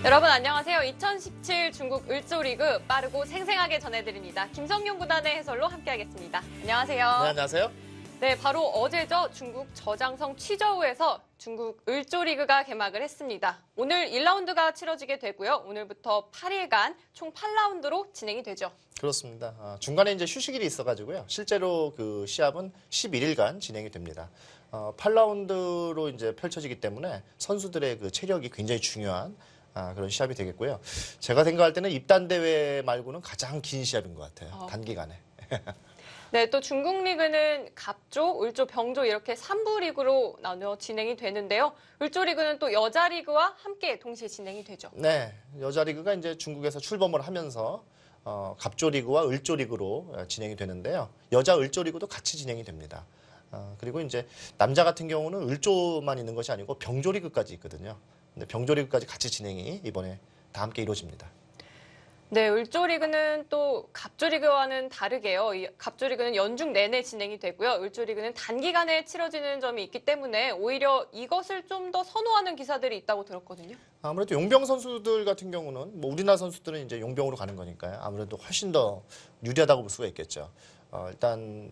여러분 안녕하세요. 2017 중국 을조리그 빠르고 생생하게 전해드립니다. 김성용 구단의 해설로 함께하겠습니다. 안녕하세요. 네, 안녕하세요. 네, 바로 어제죠. 중국 저장성 취저우에서 중국 을조리그가 개막을 했습니다. 오늘 1라운드가 치러지게 되고요. 오늘부터 8일간 총 8라운드로 진행이 되죠. 그렇습니다. 중간에 이제 휴식일이 있어가지고요. 실제로 그 시합은 11일간 진행이 됩니다. 8라운드로 이제 펼쳐지기 때문에 선수들의 그 체력이 굉장히 중요한 그런 시합이 되겠고요. 제가 생각할 때는 입단 대회 말고는 가장 긴 시합인 것 같아요. 단기간에. 네, 또 중국 리그는 갑조, 을조, 병조 이렇게 3부 리그로 나누어 진행이 되는데요. 을조 리그는 또 여자 리그와 함께 동시에 진행이 되죠. 네, 여자 리그가 이제 중국에서 출범을 하면서 갑조 리그와 을조 리그로 진행이 되는데요. 여자 을조 리그도 같이 진행이 됩니다. 그리고 이제 남자 같은 경우는 을조만 있는 것이 아니고 병조 리그까지 있거든요. 근데 병조 리그까지 같이 진행이 이번에 다 함께 이루어집니다. 네, 을조 리그는 또 갑조 리그와는 다르게요. 이 갑조 리그는 연중 내내 진행이 되고요. 을조 리그는 단기간에 치러지는 점이 있기 때문에 오히려 이것을 좀 더 선호하는 기사들이 있다고 들었거든요. 아무래도 용병 선수들 같은 경우는 뭐 우리나라 선수들은 이제 용병으로 가는 거니까요. 아무래도 훨씬 더 유리하다고 볼 수가 있겠죠. 일단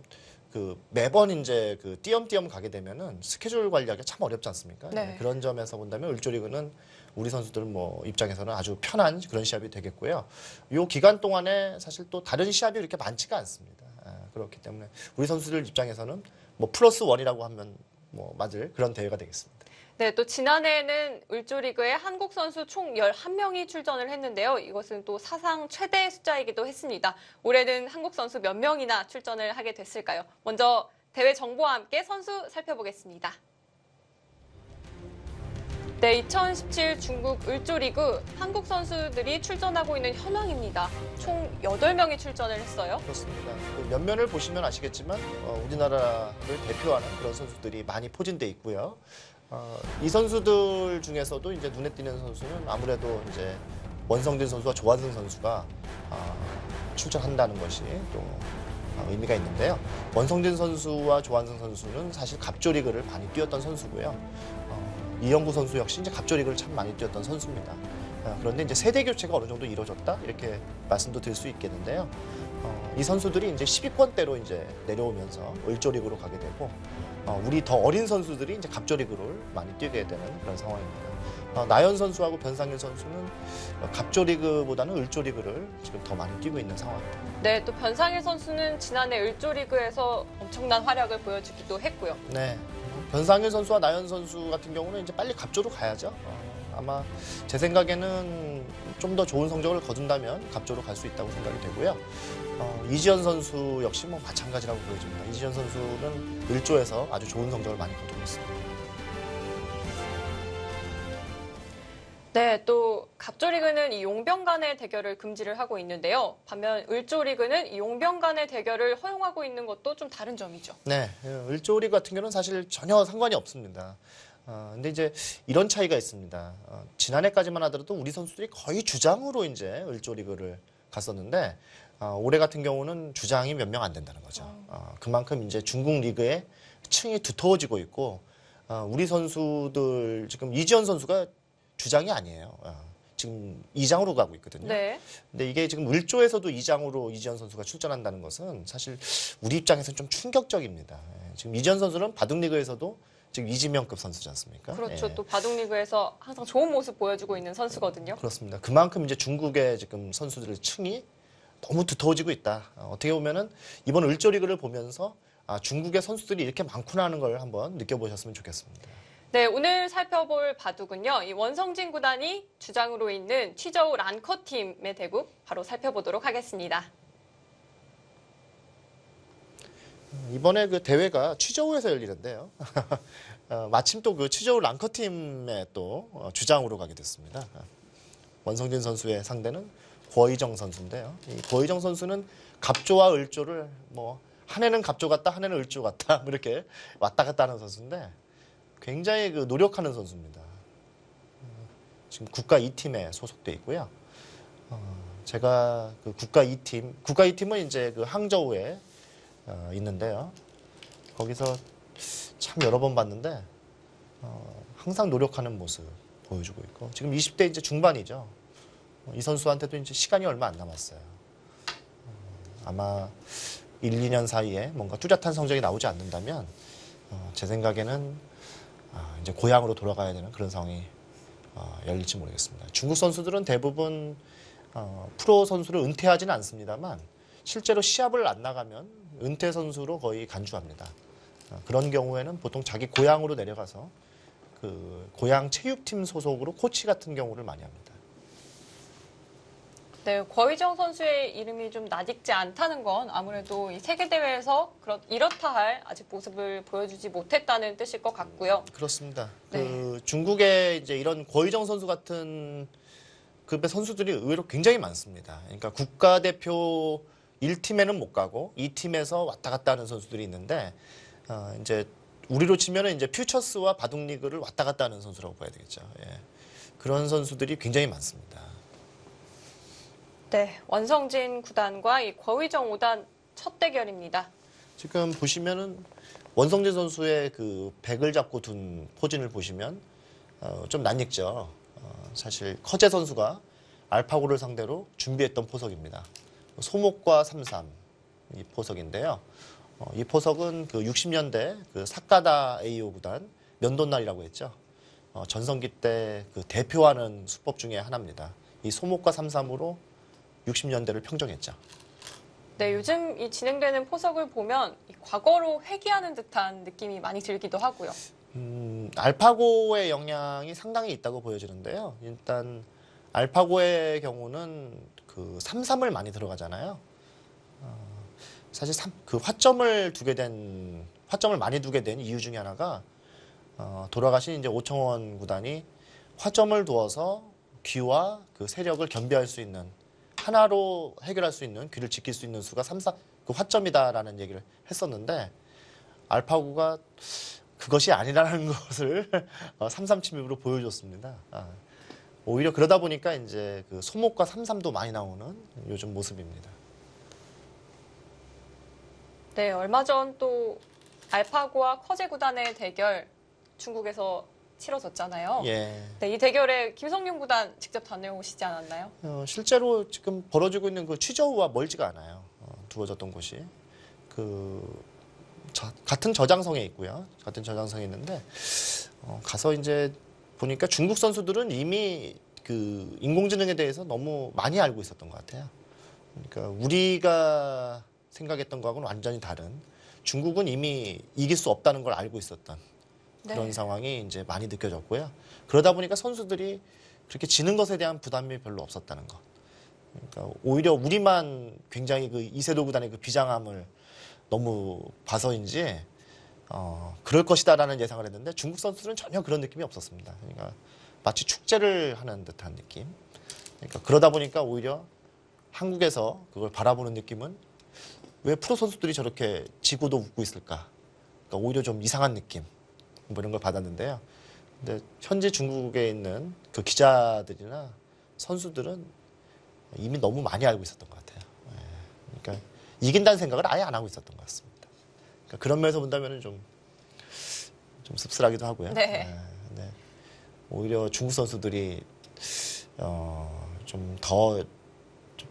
그 매번 이제 그 띄엄띄엄 가게 되면은 스케줄 관리하기가 참 어렵지 않습니까? 네. 그런 점에서 본다면 을조 리그는 우리 선수들 뭐 입장에서는 아주 편한 그런 시합이 되겠고요. 이 기간 동안에 사실 또 다른 시합이 그렇게 많지가 않습니다. 그렇기 때문에 우리 선수들 입장에서는 뭐 플러스 원이라고 하면 뭐 맞을 그런 대회가 되겠습니다. 네, 또 지난해에는 을조 리그에 한국 선수 총 11명이 출전을 했는데요. 이것은 또 사상 최대 숫자이기도 했습니다. 올해는 한국 선수 몇 명이나 출전을 하게 됐을까요? 먼저 대회 정보와 함께 선수 살펴보겠습니다. 네, 2017 중국 을조 리그 한국 선수들이 출전하고 있는 현황입니다. 총 8명이 출전을 했어요. 그렇습니다. 그 면면을 보시면 아시겠지만 우리나라를 대표하는 그런 선수들이 많이 포진돼 있고요. 이 선수들 중에서도 이제 눈에 띄는 선수는 아무래도 이제 원성진 선수와 조한승 선수가 출전한다는 것이 또 의미가 있는데요. 원성진 선수와 조한승 선수는 사실 갑조 리그를 많이 뛰었던 선수고요. 이영구 선수 역시 이제 갑조 리그를 참 많이 뛰었던 선수입니다. 그런데 이제 세대 교체가 어느 정도 이루어졌다 이렇게 말씀도 드릴 수 있겠는데요. 이 선수들이 이제 10위권대로 이제 내려오면서 을조 리그로 가게 되고 우리 더 어린 선수들이 이제 갑조 리그를 많이 뛰게 되는 그런 상황입니다. 나연 선수하고 변상일 선수는 갑조 리그보다는 을조 리그를 지금 더 많이 뛰고 있는 상황입니다. 네, 또 변상일 선수는 지난해 을조 리그에서 엄청난 활약을 보여주기도 했고요. 네, 변상일 선수와 나연 선수 같은 경우는 이제 빨리 갑조로 가야죠. 아마 제 생각에는 좀 더 좋은 성적을 거둔다면 갑조로 갈 수 있다고 생각이 되고요. 이지현 선수 역시 뭐 마찬가지라고 보여집니다. 이지현 선수는 을조에서 아주 좋은 성적을 많이 거두고 있습니다. 네, 또 갑조 리그는 이 용병 간의 대결을 금지를 하고 있는데요. 반면 을조 리그는 이 용병 간의 대결을 허용하고 있는 것도 좀 다른 점이죠. 네, 을조 리그 같은 경우는 사실 전혀 상관이 없습니다. 근데 이제 이런 차이가 있습니다. 지난해까지만 하더라도 우리 선수들이 거의 주장으로 이제 을조 리그를 갔었는데 올해 같은 경우는 주장이 몇 명 안 된다는 거죠. 그만큼 이제 중국 리그의 층이 두터워지고 있고 우리 선수들 지금 이지현 선수가 주장이 아니에요. 지금 2장으로 가고 있거든요. 네. 근데 이게 지금 을조에서도 2장으로 이지현 선수가 출전한다는 것은 사실 우리 입장에서는 좀 충격적입니다. 지금 이지현 선수는 바둑리그에서도 지금 이지명급 선수지 않습니까? 그렇죠. 또 바둑리그에서 항상 좋은 모습 보여주고 있는 선수거든요. 그렇습니다. 그만큼 이제 중국의 지금 선수들의 층이 너무 두터워지고 있다. 어떻게 보면은 이번 을조 리그를 보면서 중국의 선수들이 이렇게 많구나 하는 걸 한번 느껴보셨으면 좋겠습니다. 네, 오늘 살펴볼 바둑은요. 이 원성진 구단이 주장으로 있는 취저우 란커 팀의 대국 바로 살펴보도록 하겠습니다. 이번에 그 대회가 취저우에서 열리는데요. 마침 또 그 취저우 랑커 팀의 또 주장으로 가게 됐습니다. 원성진 선수의 상대는 고의정 선수인데요. 이 고의정 선수는 갑조와 을조를 뭐 한 해는 갑조 같다, 한 해는 을조 같다 이렇게 왔다 갔다 하는 선수인데 굉장히 그 노력하는 선수입니다. 지금 국가 2팀에 소속돼 있고요. 제가 그 국가 2팀은 이제 그 항저우에 있는데요. 거기서 참 여러 번 봤는데 항상 노력하는 모습, 보여주고 있고 지금 20대 이제 중반이죠. 이 선수한테도 이제 시간이 얼마 안 남았어요. 아마 1, 2년 사이에 뭔가 뚜렷한 성적이 나오지 않는다면 제 생각에는 이제 고향으로 돌아가야 되는 그런 상황이 열릴지 모르겠습니다. 중국 선수들은 대부분 프로 선수를 은퇴하지는 않습니다만 실제로 시합을 안 나가면 은퇴 선수로 거의 간주합니다. 그런 경우에는 보통 자기 고향으로 내려가서 그 고향 체육팀 소속으로 코치 같은 경우를 많이 합니다. 네, 권희정 선수의 이름이 좀 낯익지 않다는 건 아무래도 이 세계 대회에서 이렇다 할 아직 모습을 보여주지 못했다는 뜻일 것 같고요. 그렇습니다. 네. 그 중국의 이제 이런 권희정 선수 같은 급의 선수들이 의외로 굉장히 많습니다. 그러니까 국가대표 1팀에는 못 가고 2팀에서 왔다 갔다 하는 선수들이 있는데 이제 우리로 치면은 이제 퓨처스와 바둑리그를 왔다 갔다 하는 선수라고 봐야 되겠죠. 예. 그런 선수들이 굉장히 많습니다. 네, 원성진 구단과 이 권희정 5단 첫 대결입니다. 지금 보시면은 원성진 선수의 그 백을 잡고 둔 포진을 보시면 좀 낯익죠. 사실 커제 선수가 알파고를 상대로 준비했던 포석입니다. 소목과 3-3 이 포석인데요. 이 포석은 그 60년대 그 사카다 AO 구단 면돈날이라고 했죠. 전성기 때 그 대표하는 수법 중에 하나입니다. 이 소목과 3-3으로 60년대를 평정했죠. 네, 요즘 이 진행되는 포석을 보면 이 과거로 회귀하는 듯한 느낌이 많이 들기도 하고요. 알파고의 영향이 상당히 있다고 보여지는데요. 일단 알파고의 경우는 그 3-3을 많이 들어가잖아요. 사실 그 화점을 많이 두게 된 이유 중에 하나가 돌아가신 이제 오청원 구단이 화점을 두어서 귀와 그 세력을 겸비할 수 있는 하나로 해결할 수 있는 귀를 지킬 수 있는 수가 3-4 그 화점이다라는 얘기를 했었는데 알파고가 그것이 아니라는 것을 3-3 침입으로 보여줬습니다. 오히려 그러다 보니까 이제 그 소목과 3-3도 많이 나오는 요즘 모습입니다. 네, 얼마 전 또 알파고와 커제 구단의 대결 중국에서 치러졌잖아요. 예. 네, 이 대결에 김성룡 구단 직접 다녀오시지 않았나요? 실제로 지금 벌어지고 있는 그 취저우와 멀지가 않아요. 두어졌던 곳이 같은 저장성에 있고요. 같은 저장성에 있는데 가서 이제 보니까 중국 선수들은 이미 그 인공지능에 대해서 너무 많이 알고 있었던 것 같아요. 그러니까 우리가 생각했던 거하고는 완전히 다른 중국은 이미 이길 수 없다는 걸 알고 있었던 그런 네. 상황이 이제 많이 느껴졌고요. 그러다 보니까 선수들이 그렇게 지는 것에 대한 부담이 별로 없었다는 것. 그러니까 오히려 우리만 굉장히 그 이세돌 구단의 그 비장함을 너무 봐서인지 그럴 것이다라는 예상을 했는데 중국 선수들은 전혀 그런 느낌이 없었습니다. 그러니까 마치 축제를 하는 듯한 느낌. 그러니까 그러다 보니까 오히려 한국에서 그걸 바라보는 느낌은 왜 프로 선수들이 저렇게 지고도 웃고 있을까? 그러니까 오히려 좀 이상한 느낌. 뭐 이런 걸 받았는데요. 근데 현재 중국에 있는 그 기자들이나 선수들은 이미 너무 많이 알고 있었던 것 같아요. 그러니까 이긴다는 생각을 아예 안 하고 있었던 것 같습니다. 그러니까 그런 면에서 본다면 좀 씁쓸하기도 하고요. 네. 네. 오히려 중국 선수들이 좀 더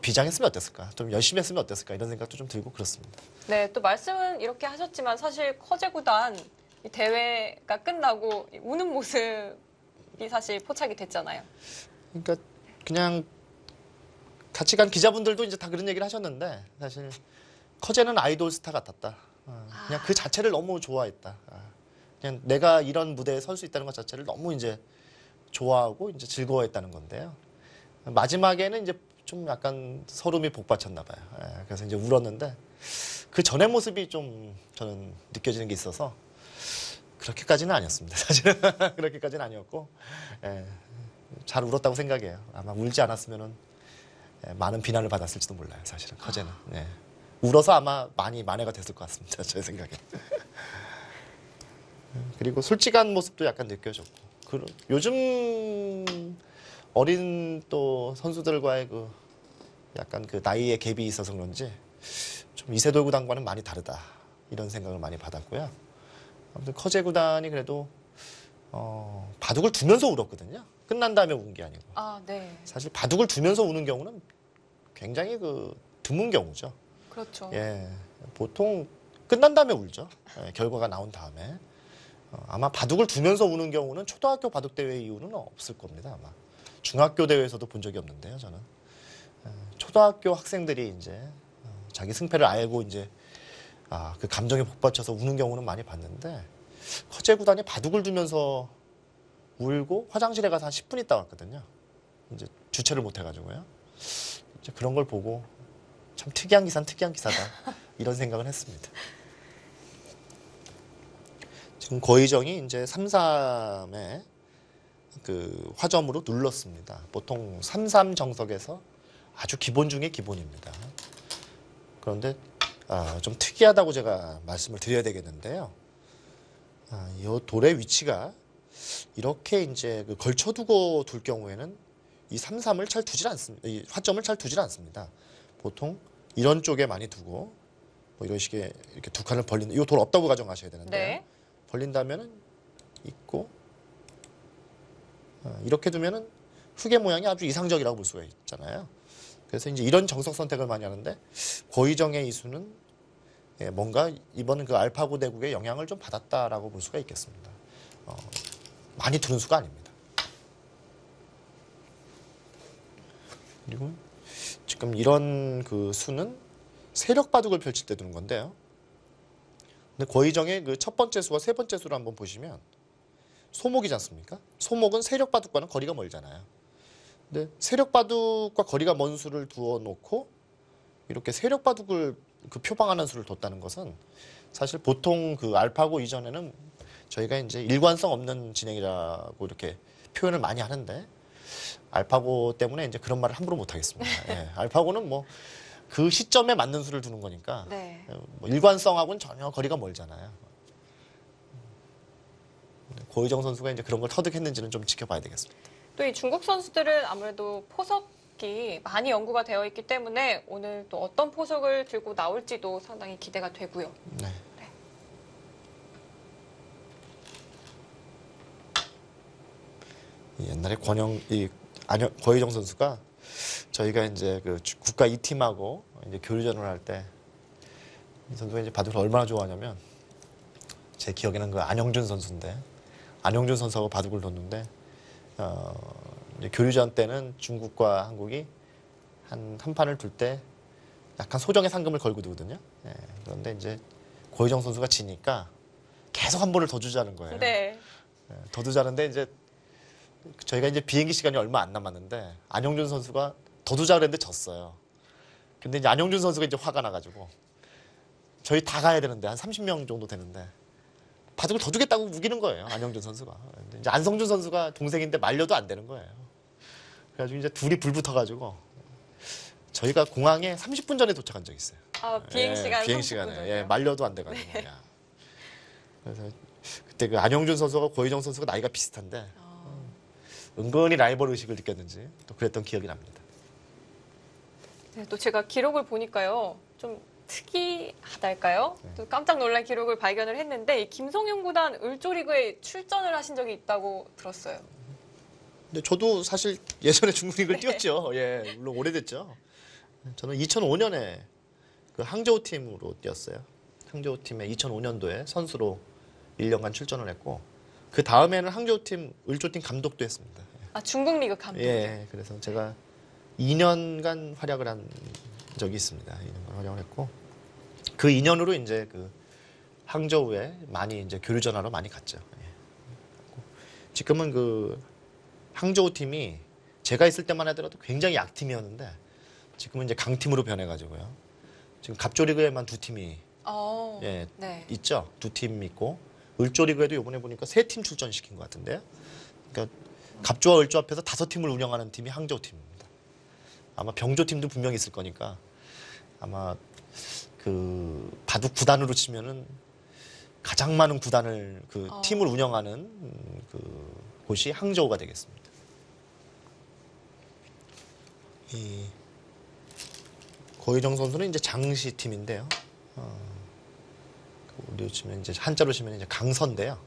비장했으면 어땠을까? 좀 열심히 했으면 어땠을까? 이런 생각도 좀 들고 그렇습니다. 네, 또 말씀은 이렇게 하셨지만 사실 커제 구단 이 대회가 끝나고 우는 모습이 사실 포착이 됐잖아요. 그러니까 그냥 같이 간 기자분들도 이제 다 그런 얘기를 하셨는데 사실 커제는 아이돌 스타 같았다. 그냥 그 자체를 너무 좋아했다. 그냥 내가 이런 무대에 설 수 있다는 것 자체를 너무 이제 좋아하고 이제 즐거워했다는 건데요. 마지막에는 이제 좀 약간 서름이 복받쳤나 봐요. 그래서 이제 울었는데 그 전의 모습이 좀 저는 느껴지는 게 있어서 그렇게까지는 아니었습니다. 사실은 그렇게까지는 아니었고 잘 울었다고 생각해요. 아마 울지 않았으면은 많은 비난을 받았을지도 몰라요. 사실은 커제는 울어서 아마 많이 만회가 됐을 것 같습니다. 제 생각에. 그리고 솔직한 모습도 약간 느껴졌고 요즘 어린 또 선수들과의 그 약간 그 나이의 갭이 있어서 그런지 좀 이세돌 구단과는 많이 다르다 이런 생각을 많이 받았고요. 아무튼 커제 구단이 그래도 바둑을 두면서 울었거든요. 끝난 다음에 우는 게 아니고. 아, 네. 사실 바둑을 두면서 우는 경우는 굉장히 드문 경우죠. 그렇죠. 예, 보통 끝난 다음에 울죠. 예, 결과가 나온 다음에. 아마 바둑을 두면서 우는 경우는 초등학교 바둑 대회 이후는 없을 겁니다. 아마 중학교 대회에서도 본 적이 없는데요. 저는 초등학교 학생들이 이제 자기 승패를 알고 이제 그 감정에 복받쳐서 우는 경우는 많이 봤는데 허재 구단이 바둑을 두면서 울고 화장실에 가서 한 10분 있다 왔거든요. 이제 주체를 못 해가지고요. 이제 그런 걸 보고 참 특이한 기사는 특이한 기사다 이런 생각을 했습니다. 지금 고의정이 이제 3-3에 그 화점으로 눌렀습니다. 보통 3-3 정석에서 아주 기본 중에 기본입니다. 그런데 좀 특이하다고 제가 말씀을 드려야 되겠는데요. 이 돌의 위치가 이렇게 이제 걸쳐두고 둘 경우에는 이 3-3을 잘 두질 않습니다. 이 화점을 잘 두질 않습니다. 보통 이런 쪽에 많이 두고 뭐 이런 식의 이렇게 두 칸을 벌리는 이 돌 없다고 가정하셔야 되는데 네. 벌린다면은 있고 이렇게 두면은 흙의 모양이 아주 이상적이라고 볼 수가 있잖아요. 그래서 이제 이런 정석 선택을 많이 하는데 고의정의 이수는 뭔가 이번 그 알파고 대국의 영향을 좀 받았다라고 볼 수가 있겠습니다. 많이 두는 수가 아닙니다. 그리고 지금 이런 그 수는 세력 바둑을 펼칠 때 두는 건데요. 근데 고의정의 그 첫 번째 수와 세 번째 수를 한번 보시면 소목이지 않습니까? 소목은 세력 바둑과는 거리가 멀잖아요. 근데 세력 바둑과 거리가 먼 수를 두어 놓고 이렇게 세력 바둑을 그 표방하는 수를 뒀다는 것은 사실 보통 그 알파고 이전에는 저희가 이제 일관성 없는 진행이라고 이렇게 표현을 많이 하는데 알파고 때문에 이제 그런 말을 함부로 못 하겠습니다. 예, 알파고는 뭐 그 시점에 맞는 수를 두는 거니까 네. 뭐 일관성하고는 전혀 거리가 멀잖아요. 고의정 선수가 이제 그런 걸 터득했는지는 좀 지켜봐야 되겠습니다. 또 이 중국 선수들은 아무래도 포석이 많이 연구가 되어 있기 때문에 오늘 또 어떤 포석을 들고 나올지도 상당히 기대가 되고요. 네. 옛날에 고의정 선수가 저희가 이제 그 국가 2팀하고 이제 교류전을 할 때 이 선수가 이제 바둑을 얼마나 좋아하냐면 제 기억에는 그 안영준 선수인데 안영준 선수하고 바둑을 뒀는데 이제 교류전 때는 중국과 한국이 한 판을 둘 때 약간 소정의 상금을 걸고 두거든요. 예, 그런데 이제 고의정 선수가 지니까 계속 한 번을 더 주자는 거예요. 네. 예, 더 두자는데 이제 저희가 이제 비행기 시간이 얼마 안 남았는데 안영준 선수가 더 두자 그랬는데 졌어요. 근데 이제 안영준 선수가 이제 화가 나가지고 저희 다 가야 되는데 한 30명 정도 되는데 바둑을 더 주겠다고 우기는 거예요. 안영준 선수가. 근데 이제 안성준 선수가 동생인데 말려도 안 되는 거예요. 그래가지고 이제 둘이 불 붙어가지고 저희가 공항에 30분 전에 도착한 적이 있어요. 비행 시간 비행 30분 시간에 전이요? 말려도 안 돼가지고. 네. 야. 그래서 그때 그 안영준 선수가 고의정 선수가 나이가 비슷한데 은근히 라이벌 의식을 느꼈는지 또 그랬던 기억이 납니다. 네, 또 제가 기록을 보니까요. 좀 특이하달까요? 네. 또 깜짝 놀란 기록을 발견을 했는데 이 김성윤 구단 을조리그에 출전을 하신 적이 있다고 들었어요. 근데 저도 사실 예전에 중국 리그를 뛰었죠. 예, 물론 오래됐죠. 저는 2005년에 그 항저우 팀으로 뛰었어요. 항저우 팀에 2005년도에 선수로 1년간 출전을 했고 그 다음에는 항저우 팀 을조팀 감독도 했습니다. 중국 리그 감독. 예, 그래서 제가 2년간 활약을 한 적이 있습니다. 2년간 활약을 했고 그 2년으로 이제 그 항저우에 많이 이제 교류 전화로 많이 갔죠. 예. 지금은 그 항저우 팀이 제가 있을 때만 하더라도 굉장히 약팀이었는데 지금은 이제 강팀으로 변해가지고요. 지금 갑조리그에만 두 팀이 예, 네. 있죠. 두 팀 있고 을조리그에도 이번에 보니까 세 팀 출전시킨 것 같은데요. 그러니까 갑조와 을조 앞에서 5팀을 운영하는 팀이 항저우 팀입니다. 아마 병조 팀도 분명히 있을 거니까 아마 그 바둑 구단으로 치면은 가장 많은 구단을 그 팀을 운영하는 그 곳이 항저우가 되겠습니다. 이 고의정 선수는 이제 장시 팀인데요. 우리로 치면 이제 한자로 치면 이제 강서인데요.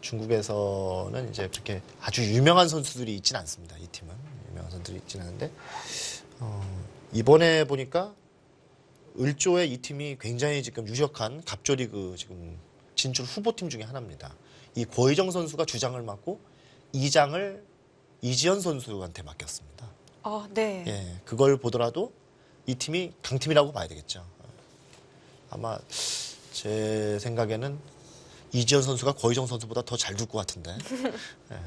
중국에서는 이제 그렇게 아주 유명한 선수들이 있지는 않습니다. 이 팀은 유명한 선수들이 있지는 않은데 이번에 보니까 을조의 이 팀이 굉장히 지금 유력한 갑조리그 지금 진출 후보팀 중에 하나입니다. 이 고의정 선수가 주장을 맡고 2장을 이지현 선수한테 맡겼습니다. 네. 예, 그걸 보더라도 이 팀이 강팀이라고 봐야 되겠죠. 아마 제 생각에는 이지현 선수가 고의정 선수보다 더 잘 둘 것 같은데 예,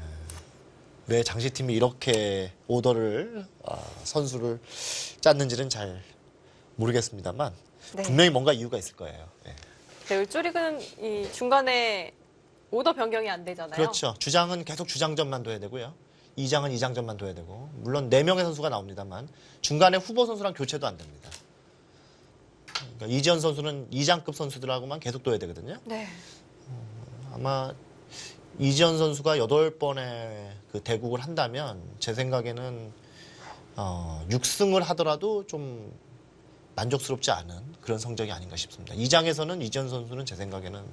왜 장시팀이 이렇게 오더를 선수를 짰는지는 잘 모르겠습니다만 네. 분명히 뭔가 이유가 있을 거예요. 예. 네, 을조리그는 이 중간에 오더 변경이 안 되잖아요. 그렇죠. 주장은 계속 주장전만 둬야 되고요. 2장은 2장전만 둬야 되고 물론 4명의 선수가 나옵니다만 중간에 후보 선수랑 교체도 안 됩니다. 그러니까 이지현 선수는 2장급 선수들하고만 계속 둬야 되거든요. 네. 아마 이지현 선수가 8번의 그 대국을 한다면 제 생각에는 6승을 하더라도 좀 만족스럽지 않은 그런 성적이 아닌가 싶습니다. 2장에서는 이지현 선수는 제 생각에는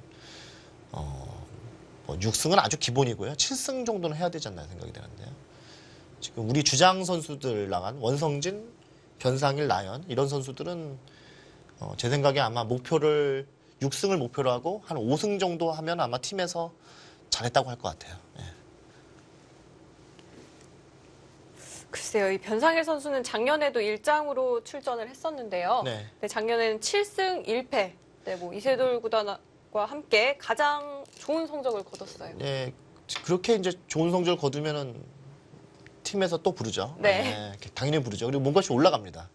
뭐 6승은 아주 기본이고요. 7승 정도는 해야 되지 않나 생각이 되는데요. 지금 우리 주장 선수들 나간 원성진, 변상일, 나연 이런 선수들은 제 생각에 아마 목표를 6승을 목표로 하고 한 5승 정도 하면 아마 팀에서 잘했다고 할 것 같아요. 예. 글쎄요, 이 변상일 선수는 작년에도 1장으로 출전을 했었는데요. 네. 네, 작년에는 7승 1패. 네, 뭐 이세돌 구단과 함께 가장 좋은 성적을 거뒀어요. 예, 그렇게 이제 좋은 성적을 거두면은 팀에서 또 부르죠. 네. 예, 당연히 부르죠. 그리고 몸값이 올라갑니다.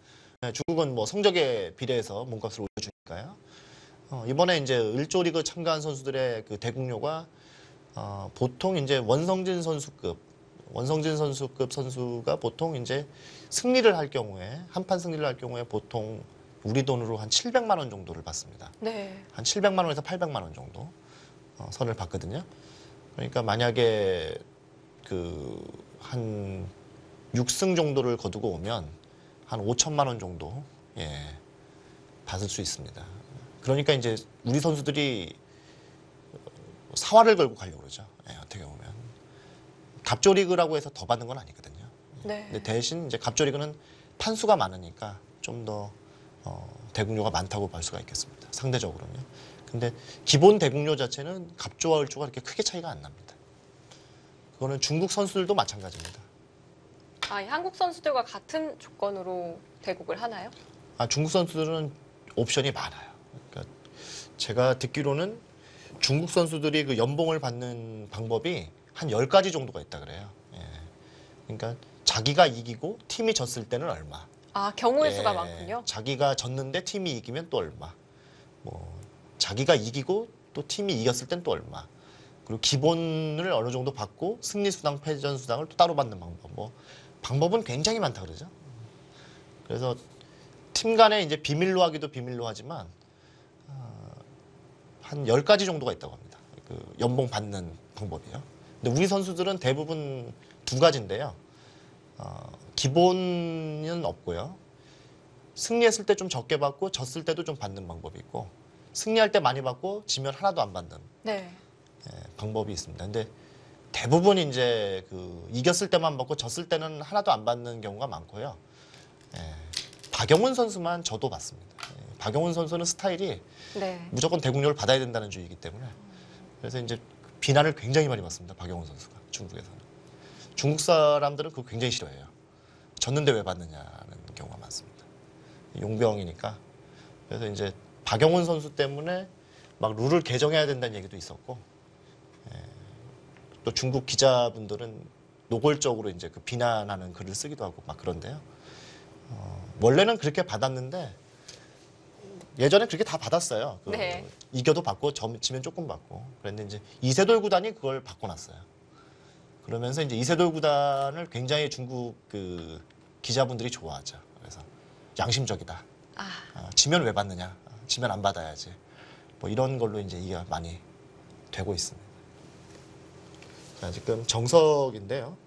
예, 중국은 뭐 성적에 비례해서 몸값을 올려주니까요. 이번에 이제 을조리그 참가한 선수들의 그 대국료가 보통 이제 원성진 선수급 선수가 보통 이제 승리를 할 경우에 한판 승리를 할 경우에 보통 우리 돈으로 한 700만 원 정도를 받습니다. 네. 한 700만 원에서 800만 원 정도 선을 받거든요. 그러니까 만약에 그 한 6승 정도를 거두고 오면 한 5천만 원 정도 받을 수 있습니다. 그러니까 이제 우리 선수들이 사활을 걸고 가려고 그러죠. 어떻게 보면 갑조리그라고 해서 더 받는 건 아니거든요. 네. 근데 대신 이제 갑조리그는 판수가 많으니까 좀 더 대국료가 많다고 볼 수가 있겠습니다. 상대적으로는요. 근데 기본 대국료 자체는 갑조와 을조가 그렇게 크게 차이가 안 납니다. 그거는 중국 선수들도 마찬가지입니다. 이 한국 선수들과 같은 조건으로 대국을 하나요? 중국 선수들은 옵션이 많아요. 그러니까 제가 듣기로는 중국 선수들이 그 연봉을 받는 방법이 한 10가지 정도가 있다 그래요. 예. 그러니까 자기가 이기고 팀이 졌을 때는 얼마. 경우의 수가 많군요. 자기가 졌는데 팀이 이기면 또 얼마. 뭐 자기가 이기고 또 팀이 이겼을 땐 또 얼마. 그리고 기본을 어느 정도 받고 승리 수당, 패전 수당을 또 따로 받는 방법. 뭐 방법은 굉장히 많다 그러죠. 그래서 팀 간에 이제 비밀로 하기도 비밀로 하지만 한 10가지 정도가 있다고 합니다. 그 연봉 받는 방법이요. 근데 우리 선수들은 대부분 2가지인데요. 기본은 없고요. 승리했을 때 좀 적게 받고 졌을 때도 좀 받는 방법이 있고 승리할 때 많이 받고 지면 하나도 안 받는 네. 방법이 있습니다. 근데 대부분 이제 그 이겼을 때만 받고 졌을 때는 하나도 안 받는 경우가 많고요. 박영훈 선수만 저도 받습니다. 박영훈 선수는 스타일이 네. 무조건 대국료를 받아야 된다는 주의이기 때문에 그래서 이제 비난을 굉장히 많이 받습니다. 박영훈 선수가 중국에서는. 중국 사람들은 그거 굉장히 싫어해요. 졌는데 왜 받느냐는 경우가 많습니다. 용병이니까. 그래서 이제 박영훈 선수 때문에 막 룰을 개정해야 된다는 얘기도 있었고 또 중국 기자분들은 노골적으로 이제 그 비난하는 글을 쓰기도 하고 막 그런데요. 원래는 그렇게 받았는데 예전에 그렇게 다 받았어요. 네. 이겨도 받고 지면 조금 받고. 그랬는데 이제 이세돌 구단이 그걸 바꿔놨어요. 그러면서 이제 이세돌 구단을 굉장히 중국 그 기자분들이 좋아하죠. 그래서 양심적이다. 지면 왜 받느냐? 지면 안 받아야지. 뭐 이런 걸로 이제 이해가 많이 되고 있습니다. 자, 지금 정석인데요.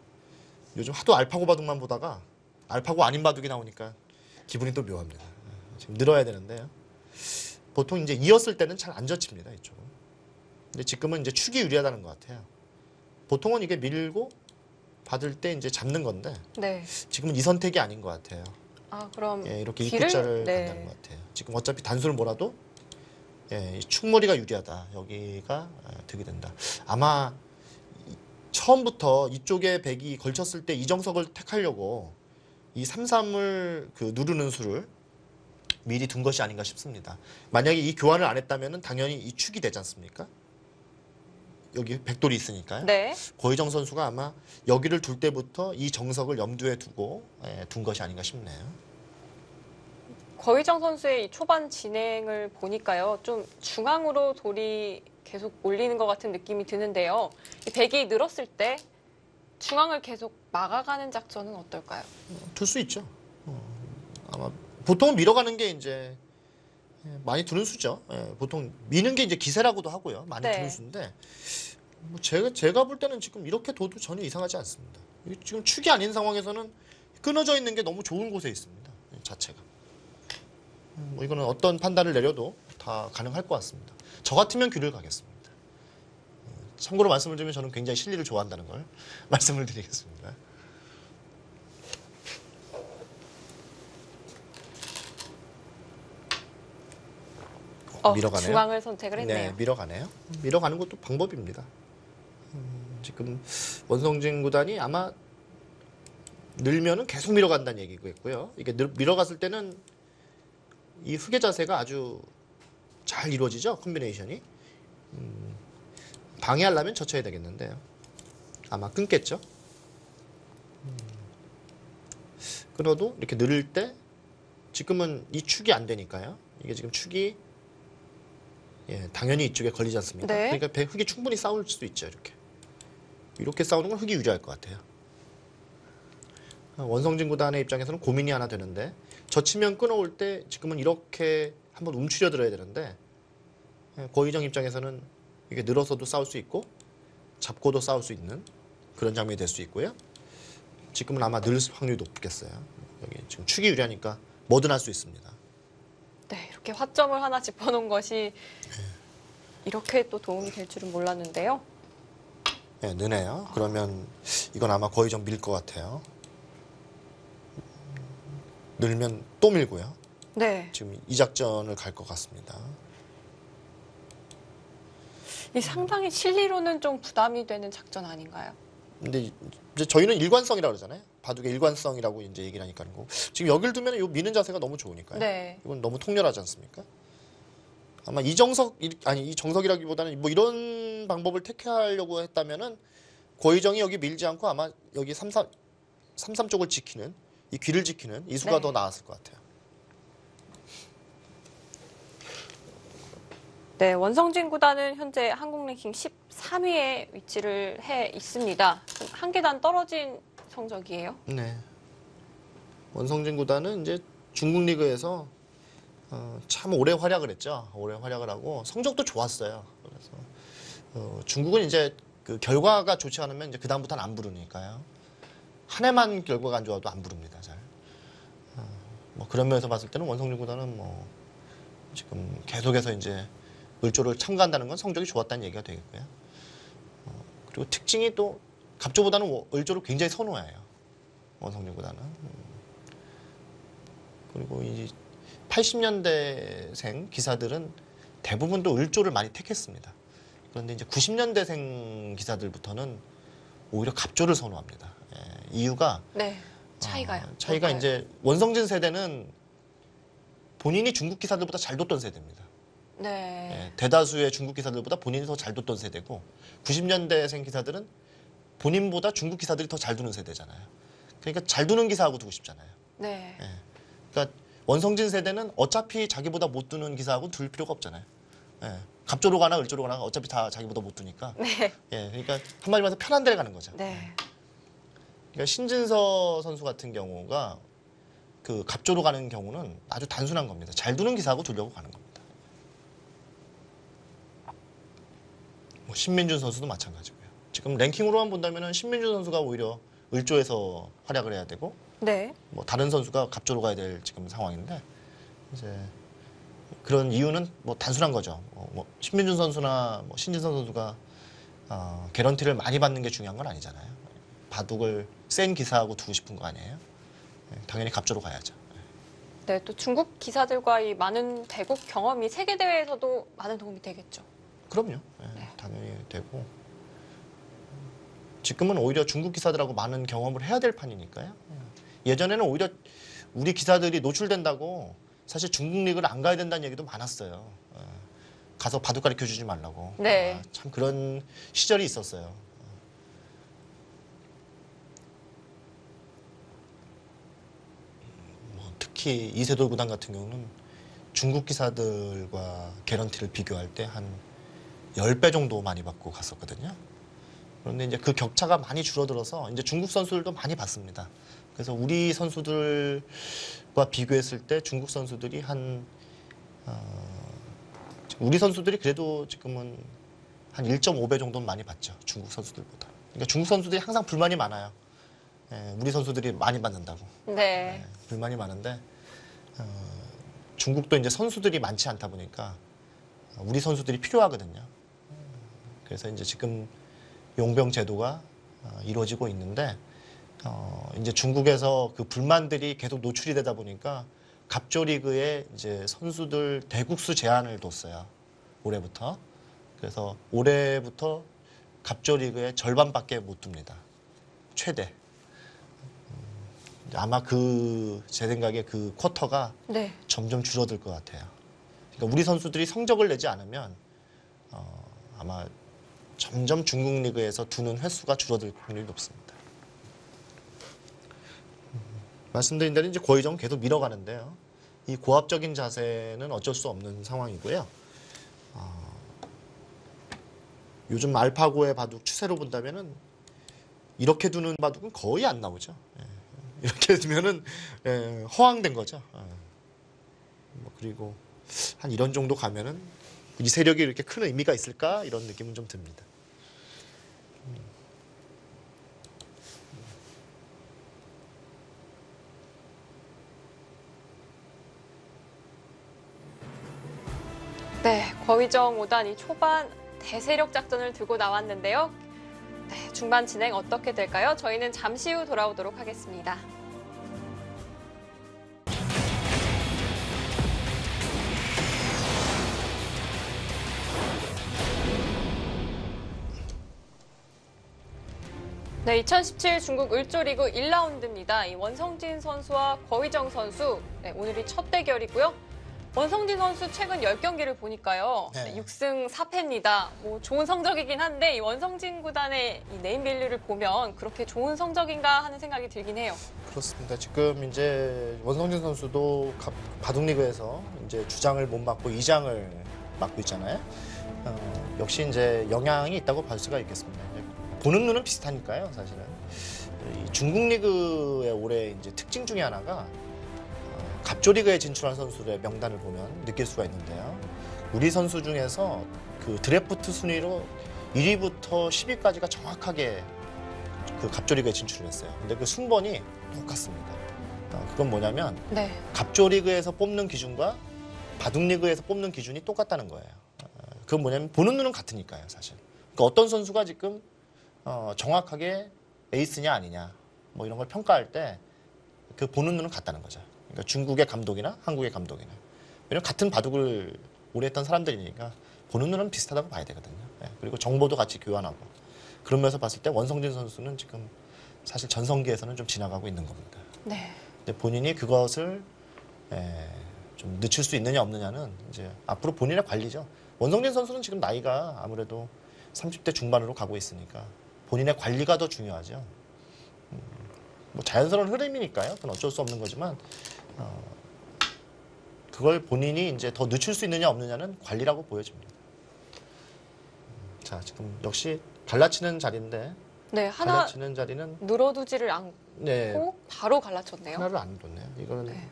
요즘 하도 알파고 바둑만 보다가 알파고 아닌 바둑이 나오니까 기분이 또 묘합니다. 지금 늘어야 되는데요. 보통 이제 이었을 때는 잘 안 젖힙니다, 이쪽은. 근데 지금은 이제 축이 유리하다는 것 같아요. 보통은 이게 밀고 받을 때 이제 잡는 건데 네. 지금은 이 선택이 아닌 것 같아요. 아, 그럼 예, 이렇게 길을- 입구자를 네. 간다는 것 같아요. 지금 어차피 단수를 몰아도 이 충몰이가 유리하다. 여기가 득이 된다. 아마 처음부터 이쪽에 백이 걸쳤을 때 이정석을 택하려고 이 3-3을 그 누르는 수를 미리 둔 것이 아닌가 싶습니다. 만약에 이 교환을 안 했다면 당연히 이 축이 되지 않습니까? 여기 백돌이 있으니까요. 네. 고희정 선수가 아마 여기를 둘 때부터 이 정석을 염두에 두고 둔 것이 아닌가 싶네요. 거위정 선수의 이 초반 진행을 보니까요. 좀 중앙으로 돌이 계속 몰리는 것 같은 느낌이 드는데요. 이 백이 늘었을 때 중앙을 계속 막아가는 작전은 어떨까요? 둘 수 있죠. 아마 보통은 밀어가는 게 이제 많이 두는 수죠. 보통 미는 게 이제 기세라고도 하고요. 많이 네. 두는 수인데 뭐 제가 볼 때는 지금 이렇게 둬도 전혀 이상하지 않습니다. 이게 지금 축이 아닌 상황에서는 끊어져 있는 게 너무 좋은 곳에 있습니다. 자체가. 뭐 이거는 어떤 판단을 내려도 다 가능할 것 같습니다. 저 같으면 귀를 가겠습니다. 참고로 말씀을 드리면 저는 굉장히 실리를 좋아한다는 걸 말씀을 드리겠습니다. 밀어가네요. 중앙을 선택을 했네요. 네, 밀어가네요. 밀어가는 것도 방법입니다. 지금 원성진 구단이 아마 늘면은 계속 밀어간다는 얘기고요. 이게 밀어갔을 때는 이 흑의 자세가 아주 잘 이루어지죠. 콤비네이션이. 방해하려면 젖혀야 되겠는데요. 아마 끊겠죠. 끊어도 이렇게 늘을 때 지금은 이 축이 안 되니까요. 이게 지금 축이 당연히 이쪽에 걸리지 않습니까? 네. 그러니까 흑이 충분히 싸울 수도 있죠. 이렇게 싸우는 건 흑이 유리할 것 같아요. 원성진 구단의 입장에서는 고민이 하나 되는데 젖히면 끊어올 때 지금은 이렇게 한번 움츠려 들어야 되는데 고희정 입장에서는 이게 늘어서도 싸울 수 있고 잡고도 싸울 수 있는 그런 장면이 될 수 있고요. 지금은 아마 늘 확률이 높겠어요. 여기 지금 축이 유리하니까 뭐든 할 수 있습니다. 네, 이렇게 화점을 하나 짚어놓은 것이 이렇게 또 도움이 될 줄은 몰랐는데요. 네, 느네요. 그러면 이건 아마 고희정 밀 것 같아요. 늘면 또 밀고요. 네. 지금 이 작전을 갈 것 같습니다. 이 상당히 실리로는 좀 부담이 되는 작전 아닌가요? 근데 이제 저희는 일관성이라고 그러잖아요. 바둑의 일관성이라고 이제 얘기를 하니까 하는 거. 지금 여기를 두면 이 미는 자세가 너무 좋으니까요. 네. 이건 너무 통렬하지 않습니까? 아마 이 정석이라기보다는 뭐 이런 방법을 택하려고 했다면은 고희정이 여기 밀지 않고 아마 여기 3-3 쪽을 지키는 이 귀를 지키는 이 수가 네. 더 나았을 것 같아요. 네, 원성진 구단은 현재 한국 랭킹 13위에 위치를 해 있습니다. 한 계단 떨어진 성적이에요. 네. 원성진 구단은 이제 중국 리그에서 참 오래 활약을 했죠. 오래 활약을 하고 성적도 좋았어요. 그래서 중국은 이제 그 결과가 좋지 않으면 이제 그 다음부터는 안 부르니까요. 한 해만 결과가 안 좋아도 안 부릅니다. 잘. 뭐 그런 면에서 봤을 때는 원성진 구단은 뭐 지금 계속해서 이제 을조를 참가한다는 건 성적이 좋았다는 얘기가 되겠고요. 그리고 특징이 또 갑조보다는 을조를 굉장히 선호해요. 원성진 구단은. 그리고 이 80년대생 기사들은 대부분 또 을조를 많이 택했습니다. 그런데 이제 90년대생 기사들부터는 오히려 갑조를 선호합니다. 이유가 네, 차이가요. 차이가 뭘까요? 이제 원성진 세대는 본인이 중국 기사들보다 잘 뒀던 세대입니다. 네. 대다수의 중국 기사들보다 본인이 더 잘 뒀던 세대고 90년대생 기사들은 본인보다 중국 기사들이 더 잘 두는 세대잖아요. 그러니까 잘 두는 기사하고 두고 싶잖아요. 네. 그러니까 원성진 세대는 어차피 자기보다 못 두는 기사하고 둘 필요가 없잖아요. 갑조로 가나 을조로 가나 어차피 다 자기보다 못 두니까. 네. 그러니까 한마디로 해서 편한 데를 가는 거죠. 네. 그러니까 신진서 선수 같은 경우가 그 갑조로 가는 경우는 아주 단순한 겁니다. 잘 두는 기사하고 두려고 가는 겁니다. 뭐 신민준 선수도 마찬가지고요. 지금 랭킹으로만 본다면 신민준 선수가 오히려 을조에서 활약을 해야 되고 네. 뭐 다른 선수가 갑조로 가야 될 지금 상황인데 이제 그런 이유는 뭐 단순한 거죠. 뭐 신민준 선수나 뭐 신진선 선수가 개런티를 많이 받는 게 중요한 건 아니잖아요. 바둑을 센 기사하고 두고 싶은 거 아니에요? 당연히 갑조로 가야죠. 네, 또 중국 기사들과의 많은 대국 경험이 세계 대회에서도 많은 도움이 되겠죠. 그럼요. 당연히 되고 지금은 오히려 중국 기사들하고 많은 경험을 해야 될 판이니까요. 예전에는 오히려 우리 기사들이 노출된다고 사실 중국 리그를 안 가야 된다는 얘기도 많았어요. 가서 바둑 가르쳐 주지 말라고. 네. 참 그런 시절이 있었어요. 특히 이세돌 구단 같은 경우는 중국 기사들과 개런티를 비교할 때 한 10배 정도 많이 받고 갔었거든요. 그런데 이제 그 격차가 많이 줄어들어서 이제 중국 선수들도 많이 받습니다. 그래서 우리 선수들과 비교했을 때 중국 선수들이 우리 선수들이 그래도 지금은 한 1.5배 정도는 많이 받죠. 중국 선수들보다. 그러니까 중국 선수들이 항상 불만이 많아요. 우리 선수들이 많이 받는다고. 네. 불만이 많은데 중국도 이제 선수들이 많지 않다 보니까 우리 선수들이 필요하거든요. 그래서 이제 지금 용병 제도가 이루어지고 있는데 이제 중국에서 그 불만들이 계속 노출이 되다 보니까 갑조 리그에 이제 선수들 대국수 제한을 뒀어요. 올해부터. 그래서 올해부터 갑조 리그의 절반밖에 못 둡니다. 최대. 아마 제 생각에 그 쿼터가 네. 점점 줄어들 것 같아요. 그러니까 우리 선수들이 성적을 내지 않으면 아마 점점 중국 리그에서 두는 횟수가 줄어들 확률이 높습니다. 말씀드린 대로 이제 고의점 계속 밀어가는데요. 이 고압적인 자세는 어쩔 수 없는 상황이고요. 요즘 알파고의 바둑 추세로 본다면은 이렇게 두는 바둑은 거의 안 나오죠. 이렇게 두면은 허황된 거죠. 그리고 한 이런 정도 가면은 이 세력이 이렇게 큰 의미가 있을까 이런 느낌은 좀 듭니다. 네, 거위정 5단이 초반 대세력 작전을 들고 나왔는데요. 네, 중반 진행 어떻게 될까요? 저희는 잠시 후 돌아오도록 하겠습니다. 네, 2017 중국 을조리그 1라운드입니다. 이 원성진 선수와 거위정 선수, 네, 오늘이 첫 대결이고요. 원성진 선수 최근 10경기를 보니까요. 네. 6승 4패입니다. 뭐 좋은 성적이긴 한데 이 원성진 구단의 이 네임밸류를 보면 그렇게 좋은 성적인가 하는 생각이 들긴 해요. 그렇습니다. 지금 이제 원성진 선수도 바둑리그에서 이제 주장을 못 맡고 2장을 맡고 있잖아요. 역시 이제 영향이 있다고 볼 수가 있겠습니다. 보는 눈은 비슷하니까요, 사실은. 이 중국 리그의 올해 이제 특징 중에 하나가 갑조 리그에 진출한 선수들의 명단을 보면 느낄 수가 있는데요. 우리 선수 중에서 그 드래프트 순위로 1위부터 10위까지가 정확하게 그 갑조 리그에 진출을 했어요. 근데 그 순번이 똑같습니다. 그건 뭐냐면 네. 갑조 리그에서 뽑는 기준과 바둑 리그에서 뽑는 기준이 똑같다는 거예요. 그건 뭐냐면 보는 눈은 같으니까요, 사실. 그러니까 어떤 선수가 지금 정확하게 에이스냐 아니냐 뭐 이런 걸 평가할 때 그 보는 눈은 같다는 거죠. 그러니까 중국의 감독이나 한국의 감독이나 왜냐면 같은 바둑을 오래 했던 사람들이니까 보는 눈은 비슷하다고 봐야 되거든요. 그리고 정보도 같이 교환하고 그런 면에서 봤을 때 원성진 선수는 지금 사실 전성기에서는 좀 지나가고 있는 겁니다. 네. 근데 본인이 그것을 좀 늦출 수 있느냐 없느냐는 이제 앞으로 본인의 관리죠. 원성진 선수는 지금 나이가 아무래도 30대 중반으로 가고 있으니까 본인의 관리가 더 중요하죠. 뭐 자연스러운 흐름이니까요. 그건 어쩔 수 없는 거지만 그걸 본인이 이제 더 늦출 수 있느냐 없느냐는 관리라고 보여집니다. 자, 지금 역시 갈라치는 자리인데 네, 하나 갈라치는 자리는 늘어두지를 않고 네, 바로 갈라쳤네요. 하나를 안 뒀네요. 이거는 네.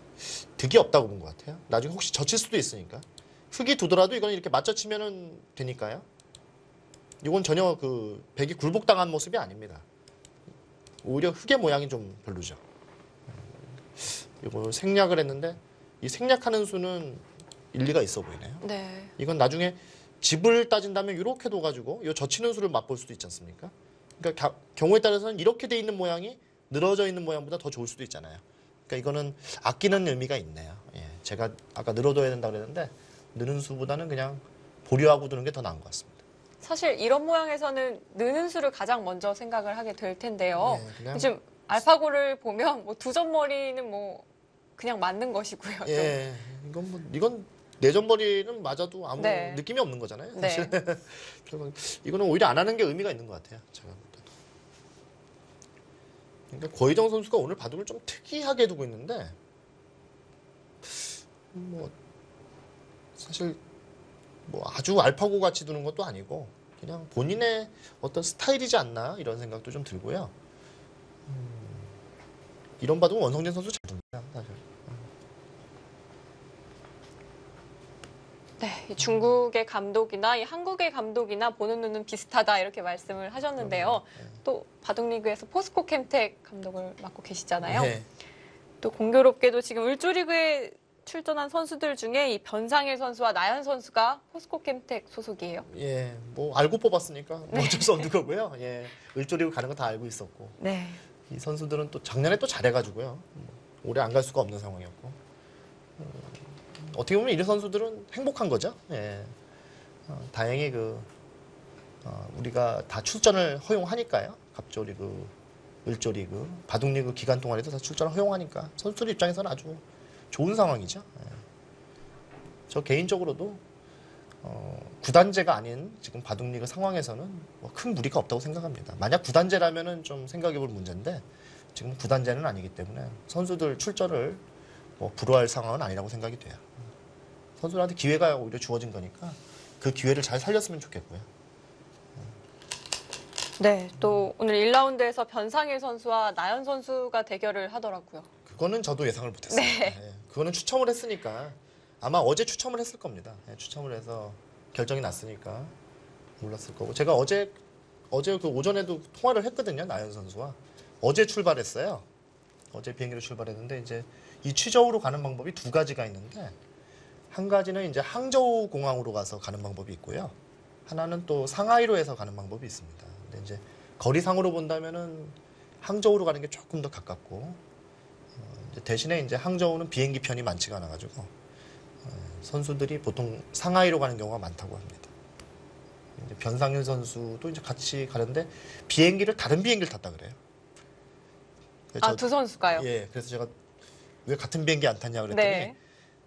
득이 없다고 본 것 같아요. 나중에 혹시 젖힐 수도 있으니까. 흙이 두더라도 이건 이렇게 맞춰치면은 되니까요. 이건 전혀 그 백이 굴복당한 모습이 아닙니다. 오히려 흙의 모양이 좀 별로죠. 이거 생략을 했는데 이 생략하는 수는 일리가 있어 보이네요. 네. 이건 나중에 집을 따진다면 이렇게 둬가지고 이 젖히는 수를 맛볼 수도 있지 않습니까? 그러니까 경우에 따라서는 이렇게 돼 있는 모양이 늘어져 있는 모양보다 더 좋을 수도 있잖아요. 그러니까 이거는 아끼는 의미가 있네요. 예, 제가 아까 늘어둬야 된다고 그랬는데 느는 수보다는 그냥 보류하고 두는 게 더 나은 것 같습니다. 사실 이런 모양에서는 느는 수를 가장 먼저 생각을 하게 될 텐데요. 예, 그냥- 지금 알파고를 보면 뭐 두점머리는 뭐 그냥 맞는 것이고요. 좀. 예, 이건 내전머리는 맞아도 아무 네. 느낌이 없는 거잖아요. 네. 사실. 그래서 이거는 오히려 안 하는 게 의미가 있는 것 같아요. 제가 볼 때도. 그러니까 고희정 선수가 오늘 바둑을 좀 특이하게 두고 있는데 뭐 사실 뭐 아주 알파고 같이 두는 것도 아니고 그냥 본인의 어떤 스타일이지 않나 이런 생각도 좀 들고요. 이런 바둑은 원성진 선수 잘 둡니다. 사실. 네, 이 중국의 감독이나 이 한국의 감독이나 보는 눈은 비슷하다 이렇게 말씀을 하셨는데요. 또 바둑리그에서 포스코 캠텍 감독을 맡고 계시잖아요. 네. 또 공교롭게도 지금 울주리그에 출전한 선수들 중에 이 변상일 선수와 나연 선수가 포스코 캠텍 소속이에요. 예, 뭐 알고 뽑았으니까 뭐 어쩔 수 없는 거고요. 예, 을조리고 가는 거 다 알고 있었고 네. 이 선수들은 또 작년에 또 잘해가지고요. 올해 안 갈 수가 없는 상황이었고 어떻게 보면 이런 선수들은 행복한 거죠. 예, 다행히 우리가 다 출전을 허용하니까요. 갑조리그, 을조리그, 바둑리그 기간 동안에도 다 출전을 허용하니까 선수들 입장에서는 아주 좋은 상황이죠. 예. 저 개인적으로도 구단제가 아닌 지금 바둑리그 상황에서는 뭐 큰 무리가 없다고 생각합니다. 만약 구단제라면은 좀 생각해볼 문제인데 지금 구단제는 아니기 때문에 선수들 출전을 뭐 불허할 상황은 아니라고 생각이 돼요. 선수들한테 기회가 오히려 주어진 거니까 그 기회를 잘 살렸으면 좋겠고요. 네, 또 오늘 1라운드에서 변상일 선수와 나연 선수가 대결을 하더라고요. 그거는 저도 예상을 못했어요. 네. 예, 그거는 추첨을 했으니까 아마 어제 추첨을 했을 겁니다. 예, 추첨을 해서 결정이 났으니까 몰랐을 거고 제가 어제 그 오전에도 통화를 했거든요. 나연 선수와 어제 출발했어요. 어제 비행기로 출발했는데 이제 이 취저우로 가는 방법이 두 가지가 있는데 한 가지는 이제 항저우 공항으로 가서 가는 방법이 있고요. 하나는 또 상하이로 해서 가는 방법이 있습니다. 근데 이제 거리상으로 본다면은 항저우로 가는 게 조금 더 가깝고 이제 대신에 이제 항저우는 비행기 편이 많지가 않아가지고 선수들이 보통 상하이로 가는 경우가 많다고 합니다. 이제 변상일 선수도 이제 같이 가는데 다른 비행기를 탔다 그래요. 아, 두 선수가요? 예, 그래서 제가 왜 같은 비행기 안 탔냐 그랬더니 네.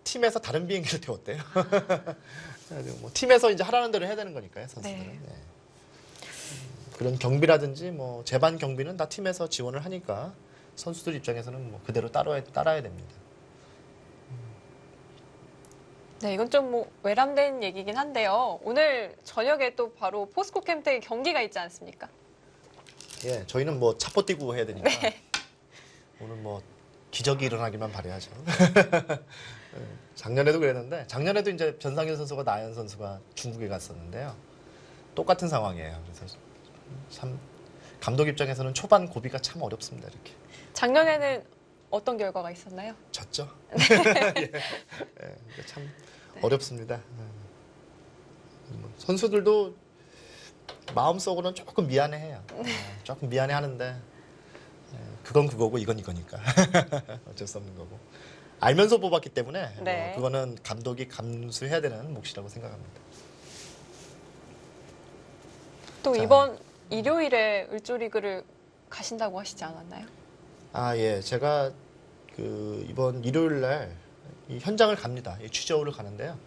팀에서 다른 비행기를 태웠대요. 그래가지고 뭐 팀에서 이제 하라는 대로 해야 되는 거니까요, 선수들은. 네. 네. 그런 경비라든지 뭐 제반 경비는 다 팀에서 지원을 하니까 선수들 입장에서는 뭐 그대로 따라야 됩니다. 네, 이건 좀 뭐 외람된 얘기긴 한데요. 오늘 저녁에 또 바로 포스코 캠텍 경기가 있지 않습니까? 예, 저희는 뭐 차포 뛰고 해야 되니까 네. 오늘 뭐 기적이 일어나기만 바라야죠. 예, 작년에도 그랬는데 작년에도 이제 변상일 선수가 나연 선수가 중국에 갔었는데요. 똑같은 상황이에요. 그래서 참 감독 입장에서는 초반 고비가 참 어렵습니다. 이렇게 작년에는 어떤 결과가 있었나요? 졌죠. 예, 예, 참 어렵습니다. 뭐 선수들도 마음속으로는 조금 미안해해요. 조금 미안해하는데 그건 그거고 이건 이거니까 어쩔 수 없는 거고 알면서 뽑았기 때문에 네. 뭐 그거는 감독이 감수해야 되는 몫이라고 생각합니다. 또 자. 이번 일요일에 을조리그를 가신다고 하시지 않았나요? 아, 예. 제가 이번 일요일 날 이 현장을 갑니다. 이 취재호를 가는데요.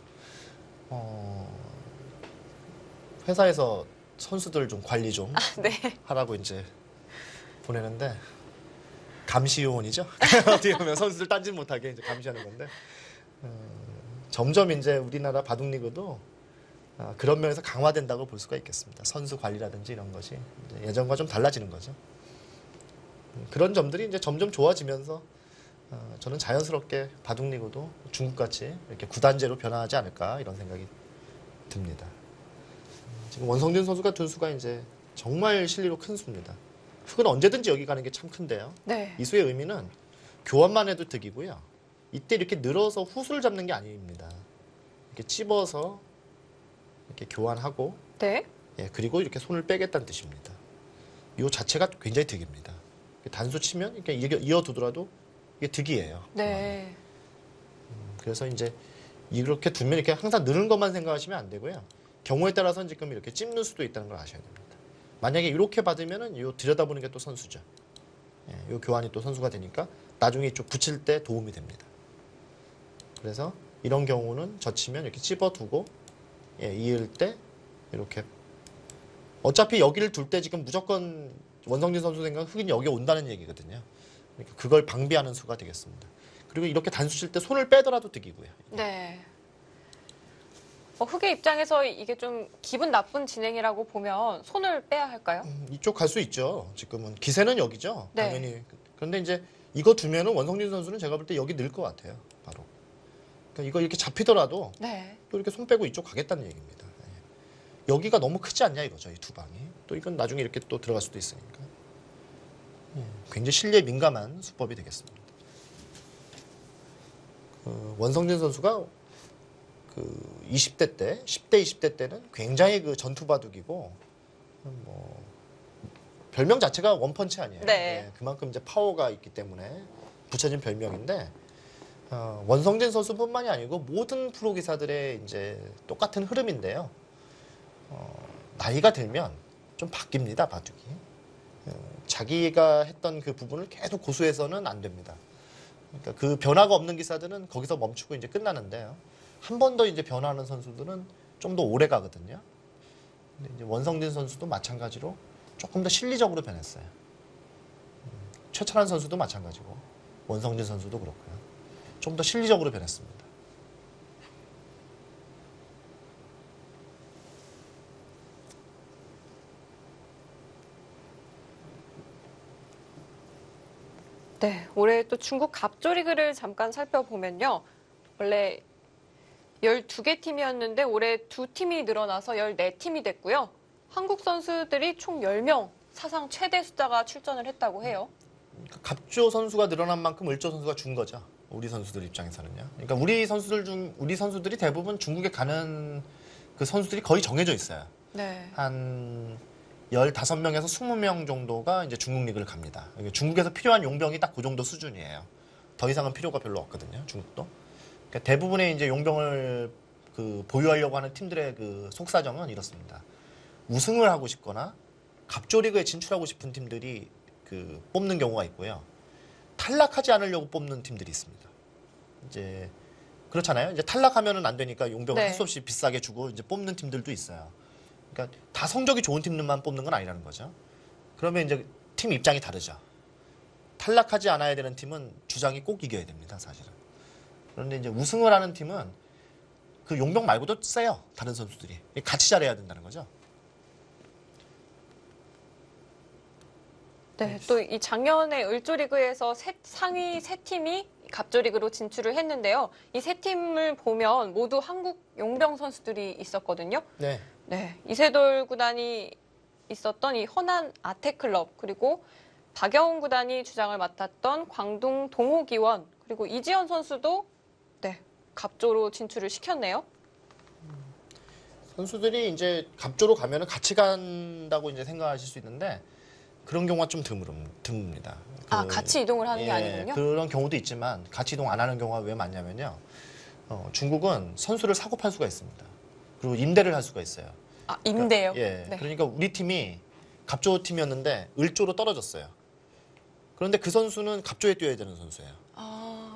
회사에서 선수들 좀 관리 좀 네. 하라고 이제 보내는데 감시요원이죠. 어떻게 보면 선수들 딴짓 못하게 이제 감시하는 건데 점점 이제 우리나라 바둑리그도 그런 면에서 강화된다고 볼 수가 있겠습니다. 선수 관리라든지 이런 것이 이제 예전과 좀 달라지는 거죠. 그런 점들이 이제 점점 좋아지면서 저는 자연스럽게 바둑리그도 중국같이 이렇게 구단제로 변화하지 않을까 이런 생각이 듭니다. 지금 원성진 선수가 둔 수가 이제 정말 실리로 큰 수입니다. 흙은 언제든지 여기 가는 게 참 큰데요. 네. 이 수의 의미는 교환만 해도 득이고요. 이때 이렇게 늘어서 후수를 잡는 게 아닙니다. 이렇게 찝어서 이렇게 교환하고 네. 예, 그리고 이렇게 손을 빼겠다는 뜻입니다. 이 자체가 굉장히 득입니다. 단수 치면 이렇게 이어두더라도 이게 득이에요. 네. 그래서 이제 이렇게 두면 이렇게 항상 느는 것만 생각하시면 안 되고요. 경우에 따라서는 지금 이렇게 찝는 수도 있다는 걸 아셔야 됩니다. 만약에 이렇게 받으면은 요 들여다보는 게 또 선수죠. 예, 요 교환이 또 선수가 되니까 나중에 이쪽 붙일 때 도움이 됩니다. 그래서 이런 경우는 젖히면 이렇게 찝어두고 예, 이을 때 이렇게 어차피 여기를 둘 때 지금 무조건 원성진 선수 생각은 흑인이 여기 온다는 얘기거든요. 그러니까 그걸 방비하는 수가 되겠습니다. 그리고 이렇게 단수 칠 때 손을 빼더라도 득이고요. 네. 흑의 입장에서 이게 좀 기분 나쁜 진행이라고 보면 손을 빼야 할까요? 이쪽 갈 수 있죠. 지금은 기세는 여기죠. 네. 당연히. 그런데 이제 이거 두면은 원성진 선수는 제가 볼 때 여기 늘 것 같아요. 바로. 그러니까 이거 이렇게 잡히더라도 네. 또 이렇게 손 빼고 이쪽 가겠다는 얘기입니다. 예. 여기가 너무 크지 않냐 이거죠. 이 두 방이. 또 이건 나중에 이렇게 또 들어갈 수도 있으니까. 예. 굉장히 실리에 민감한 수법이 되겠습니다. 원성진 선수가 그 20대 때, 10대, 20대 때는 굉장히 그 전투 바둑이고 뭐 별명 자체가 원펀치 아니에요. 네. 예, 그만큼 이제 파워가 있기 때문에 붙여진 별명인데 원성진 선수뿐만이 아니고 모든 프로 기사들의 이제 똑같은 흐름인데요. 나이가 들면 좀 바뀝니다, 바둑이. 자기가 했던 그 부분을 계속 고수해서는 안 됩니다. 그러니까 그 변화가 없는 기사들은 거기서 멈추고 이제 끝나는데요. 한 번 더 이제 변화하는 선수들은 좀 더 오래 가거든요. 근데 이제 원성진 선수도 마찬가지로 조금 더 실리적으로 변했어요. 최철환 선수도 마찬가지고 원성진 선수도 그렇고요. 좀 더 실리적으로 변했습니다. 네. 올해 또 중국 갑조리그를 잠깐 살펴보면요. 원래 12개 팀이었는데 올해 2팀이 늘어나서 14팀이 됐고요. 한국 선수들이 총 10명 사상 최대 숫자가 출전을 했다고 해요. 그러니까 갑조 선수가 늘어난 만큼 을조 선수가 준 거죠. 우리 선수들 입장에서는요. 그러니까 우리 선수들이 대부분 중국에 가는 그 선수들이 거의 정해져 있어요. 네. 한 15명에서 20명 정도가 이제 중국 리그를 갑니다. 중국에서 필요한 용병이 딱 그 정도 수준이에요. 더 이상은 필요가 별로 없거든요. 중국도. 그러니까 대부분의 이제 용병을 그 보유하려고 하는 팀들의 그 속사정은 이렇습니다. 우승을 하고 싶거나 갑조리그에 진출하고 싶은 팀들이 그 뽑는 경우가 있고요. 탈락하지 않으려고 뽑는 팀들이 있습니다. 이제 그렇잖아요. 이제 탈락하면은 안 되니까 용병을 네. 할 수 없이 비싸게 주고 이제 뽑는 팀들도 있어요. 그러니까 다 성적이 좋은 팀들만 뽑는 건 아니라는 거죠. 그러면 이제 팀 입장이 다르죠. 탈락하지 않아야 되는 팀은 주장이 꼭 이겨야 됩니다, 사실은. 그런데 이제 우승을 하는 팀은 그 용병 말고도 세요, 다른 선수들이. 같이 잘해야 된다는 거죠. 네. 또 이 작년에 을조리그에서 상위 3팀이 갑조리그로 진출을 했는데요. 이 3팀을 보면 모두 한국 용병 선수들이 있었거든요. 네. 네, 이세돌 구단이 있었던 이 허난 아테클럽 그리고 박여운 구단이 주장을 맡았던 광둥 동호기원 그리고 이지현 선수도 네, 갑조로 진출을 시켰네요. 선수들이 이제 갑조로 가면은 같이 간다고 이제 생각하실 수 있는데 그런 경우가 좀 드뭅니다. 같이 이동을 하는 게 아니군요. 그런 경우도 있지만 같이 이동 안 하는 경우가 왜 많냐면요. 중국은 선수를 사고 팔 수가 있습니다. 그리고 임대를 할 수가 있어요. 임대요? 예. 네. 그러니까 우리 팀이 갑조 팀이었는데 을조로 떨어졌어요. 그런데 그 선수는 갑조에 뛰어야 되는 선수예요.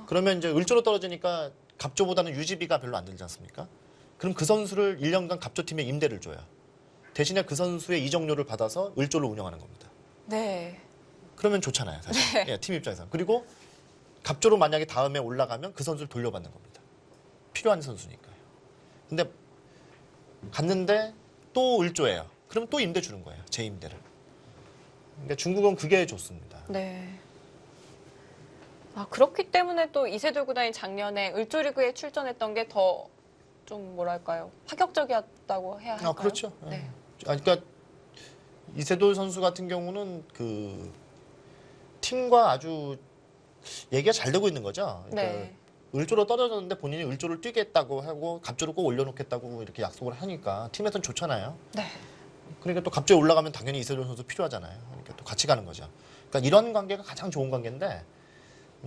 그러면 이제 을조로 떨어지니까 갑조보다는 유지비가 별로 안 들지 않습니까? 그럼 그 선수를 1년간 갑조 팀에 임대를 줘요. 대신에 그 선수의 이적료를 받아서 을조를 운영하는 겁니다. 네. 그러면 좋잖아요, 사실. 네. 예, 팀 입장에서. 그리고 갑조로 만약에 다음에 올라가면 그 선수를 돌려받는 겁니다. 필요한 선수니까요. 근데 갔는데 또 을조예요. 그럼 또 임대 주는 거예요, 재임대를. 그러니까 중국은 그게 좋습니다. 네. 그렇기 때문에 또 이세돌 구단이 작년에 을조리그에 출전했던 게 더 좀 뭐랄까요 파격적이었다고 해야 할까요? 그렇죠. 네. 그러니까 이세돌 선수 같은 경우는 그 팀과 아주 얘기가 잘 되고 있는 거죠. 그러니까 네. 을조로 떨어졌는데 본인이 을조를 뛰겠다고 하고 갑조를 꼭 올려놓겠다고 이렇게 약속을 하니까 팀에서는 좋잖아요. 네. 그러니까 또 갑조에 올라가면 당연히 이세돌 선수 필요하잖아요. 그러니까 또 같이 가는 거죠. 그러니까 이런 관계가 가장 좋은 관계인데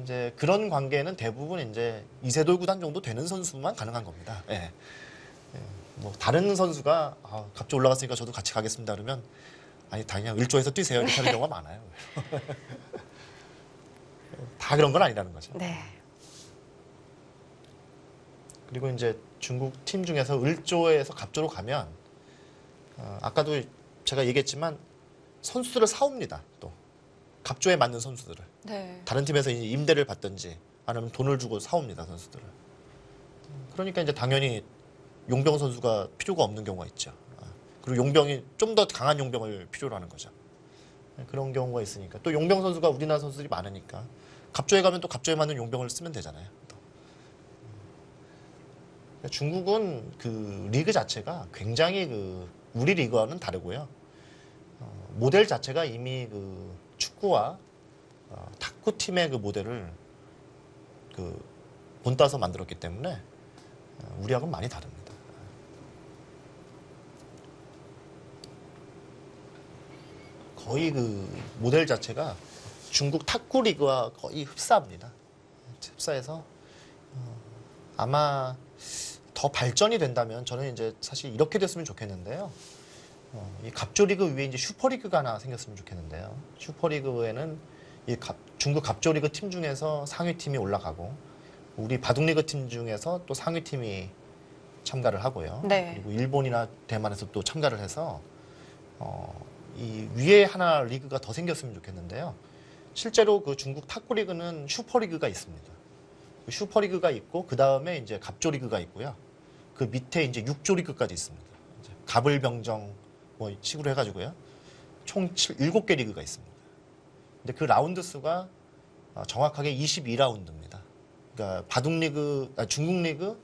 이제 그런 관계는 대부분 이제 이세돌 구단 정도 되는 선수만 가능한 겁니다. 예. 예. 뭐 다른 선수가 갑조 올라갔으니까 저도 같이 가겠습니다 그러면 아니 당연히 을조에서 뛰세요 이렇게 하는 경우가 많아요. 다 그런 건 아니라는 거죠. 네. 그리고 이제 중국 팀 중에서 을조에서 갑조로 가면 아까도 제가 얘기했지만 선수들을 사옵니다. 또 갑조에 맞는 선수들을 네. 다른 팀에서 이제 임대를 받든지 아니면 돈을 주고 사옵니다 선수들을. 그러니까 이제 당연히 용병 선수가 필요가 없는 경우가 있죠. 그리고 용병이 좀 더 강한 용병을 필요로 하는 거죠. 그런 경우가 있으니까 또 용병 선수가 우리나라 선수들이 많으니까 갑조에 가면 또 갑조에 맞는 용병을 쓰면 되잖아요. 중국은 그 리그 자체가 굉장히 그 우리 리그와는 다르고요. 모델 자체가 이미 그 축구와 탁구 팀의 그 모델을 그 본따서 만들었기 때문에 우리하고는 많이 다릅니다. 거의 그 모델 자체가 중국 탁구 리그와 거의 흡사합니다. 흡사해서 아마 더 발전이 된다면 저는 이제 사실 이렇게 됐으면 좋겠는데요. 이 갑조 리그 위에 이제 슈퍼리그가 하나 생겼으면 좋겠는데요. 슈퍼리그에는 이 중국 갑조 리그 팀 중에서 상위 팀이 올라가고 우리 바둑 리그 팀 중에서 또 상위 팀이 참가를 하고요. 네. 그리고 일본이나 대만에서 또 참가를 해서 이 위에 하나 리그가 더 생겼으면 좋겠는데요. 실제로 그 중국 탁구 리그는 슈퍼리그가 있습니다. 슈퍼리그가 있고 그 다음에 이제 갑조 리그가 있고요. 그 밑에 이제 육조 리그까지 있습니다. 이제 갑을병정 뭐 식으로 해가지고요. 총 7개 리그가 있습니다. 근데 그 라운드 수가 정확하게 22라운드입니다. 그러니까 바둑 리그, 중국 리그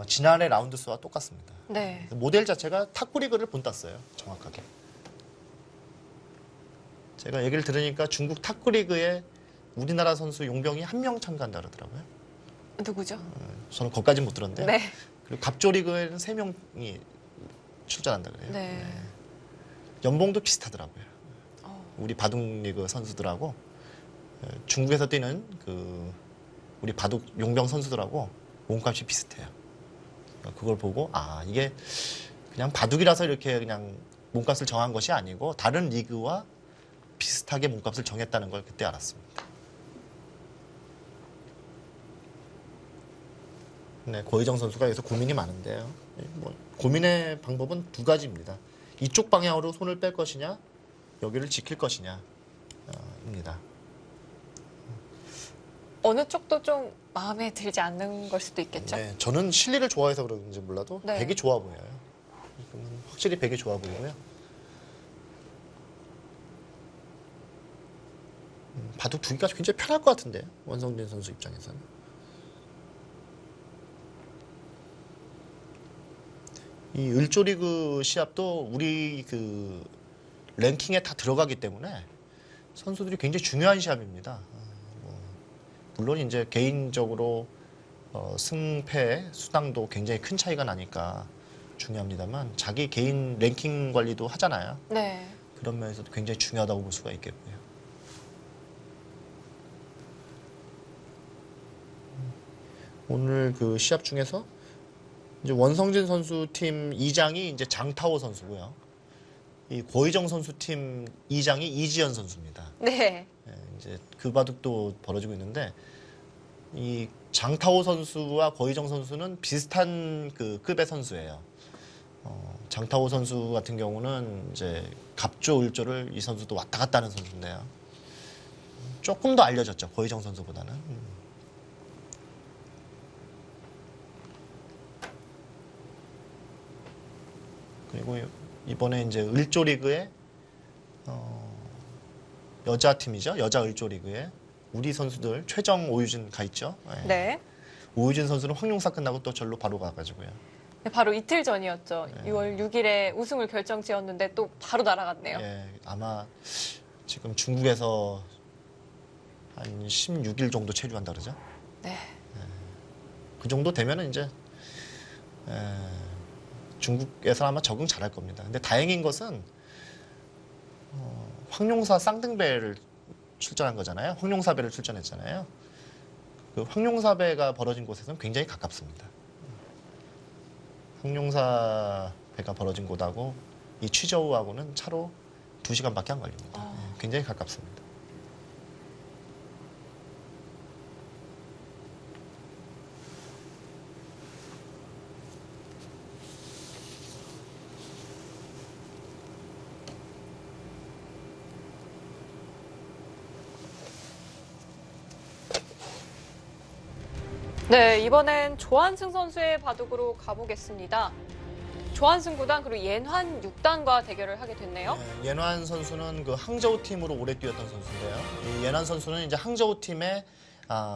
지난해 라운드 수와 똑같습니다. 네. 모델 자체가 탁구 리그를 본땄어요. 정확하게. 제가 얘기를 들으니까 중국 탁구 리그에 우리나라 선수 용병이 1명 참가한다 그러더라고요. 누구죠? 저는 거기까지는 못 들었는데요. 네. 그리고 갑조 리그에는 3명이 출전한다 그래요. 네. 연봉도 비슷하더라고요. 어. 우리 바둑 리그 선수들하고 중국에서 뛰는 그 우리 바둑 용병 선수들하고 몸값이 비슷해요. 그걸 보고 이게 그냥 바둑이라서 이렇게 그냥 몸값을 정한 것이 아니고 다른 리그와 비슷하게 몸값을 정했다는 걸 그때 알았습니다. 네, 고의정 선수가 여기서 고민이 많은데요. 뭐 고민의 방법은 두 가지입니다. 이쪽 방향으로 손을 뺄 것이냐, 여기를 지킬 것이냐, 입니다. 어느 쪽도 좀 마음에 들지 않는 걸 수도 있겠죠? 네, 저는 실리를 좋아해서 그런지 몰라도 네. 백이 좋아 보여요. 확실히 백이 좋아 보이고요. 바둑 두기가 굉장히 편할 것 같은데 원성진 선수 입장에서는. 이 을조리그 시합도 우리 그 랭킹에 다 들어가기 때문에 선수들이 굉장히 중요한 시합입니다. 물론 이제 개인적으로 승패 수당도 굉장히 큰 차이가 나니까 중요합니다만 자기 개인 랭킹 관리도 하잖아요. 네. 그런 면에서도 굉장히 중요하다고 볼 수가 있겠고요. 오늘 그 시합 중에서 이제 원성진 선수 팀 2장이 이제 장타오 선수고요. 이 고의정 선수 팀 2장이 이지연 선수입니다. 네. 예, 이제 그 바둑도 벌어지고 있는데 이 장타오 선수와 고의정 선수는 비슷한 그 급의 선수예요. 장타오 선수 같은 경우는 이제 갑조, 을조를 이 선수도 왔다 갔다 하는 선수인데요. 조금 더 알려졌죠. 고의정 선수보다는. 그리고 이번에 이제 을조 리그에 여자 팀이죠. 여자 을조 리그에 우리 선수들 최정, 오유진 가 있죠. 네. 네. 오유진 선수는 황룡사 끝나고 또 절로 바로 가가지고요. 네, 바로 이틀 전이었죠. 네. 6월 6일에 우승을 결정지었는데 또 바로 날아갔네요. 예, 아마 지금 중국에서 한 16일 정도 체류한다 그러죠. 네. 그 정도 되면은 이제 중국에서 아마 적응 잘할 겁니다. 근데 다행인 것은 황룡사 쌍등배를 출전한 거잖아요. 황룡사배를 출전했잖아요. 그 황룡사배가 벌어진 곳에서는 굉장히 가깝습니다. 황룡사배가 벌어진 곳하고 이 취저우하고는 차로 2시간밖에 안 걸립니다. 굉장히 가깝습니다. 네, 이번엔 조한승 선수의 바둑으로 가보겠습니다. 조한승 9단 그리고 옌환 6단과 대결을 하게 됐네요. 네, 옌환 선수는 그 항저우 팀으로 오래 뛰었던 선수인데요. 이 옌환 선수는 이제 항저우 팀의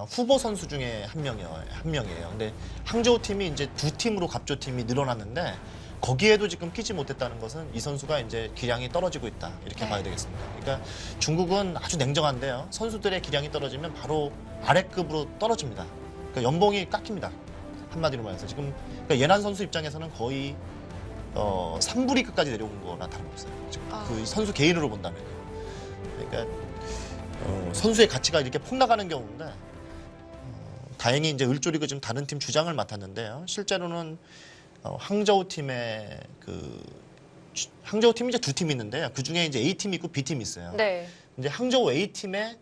후보 선수 중에 한 명이에요. 근데 항저우 팀이 이제 두 팀으로 갑조 팀이 늘어났는데 거기에도 지금 끼지 못했다는 것은 이 선수가 이제 기량이 떨어지고 있다 이렇게 봐야 되겠습니다. 그러니까 중국은 아주 냉정한데요. 선수들의 기량이 떨어지면 바로 아래급으로 떨어집니다. 그러니까 연봉이 깎입니다. 한마디로 말해서 지금 그러니까 예난 선수 입장에서는 거의 3부 리그까지 내려온 거나 다름없어요. 지금 그 선수 개인으로 본다면요. 그러니까 선수의 가치가 이렇게 폭락하는 경우인데 다행히 이제 을조리그 지금 다른 팀 주장을 맡았는데요. 실제로는 항저우 팀의 항저우 팀이 이제 두 팀이 있는데요. 그 중에 이제 A 팀이 있고 B 팀이 있어요. 네. 이제 항저우 A 팀의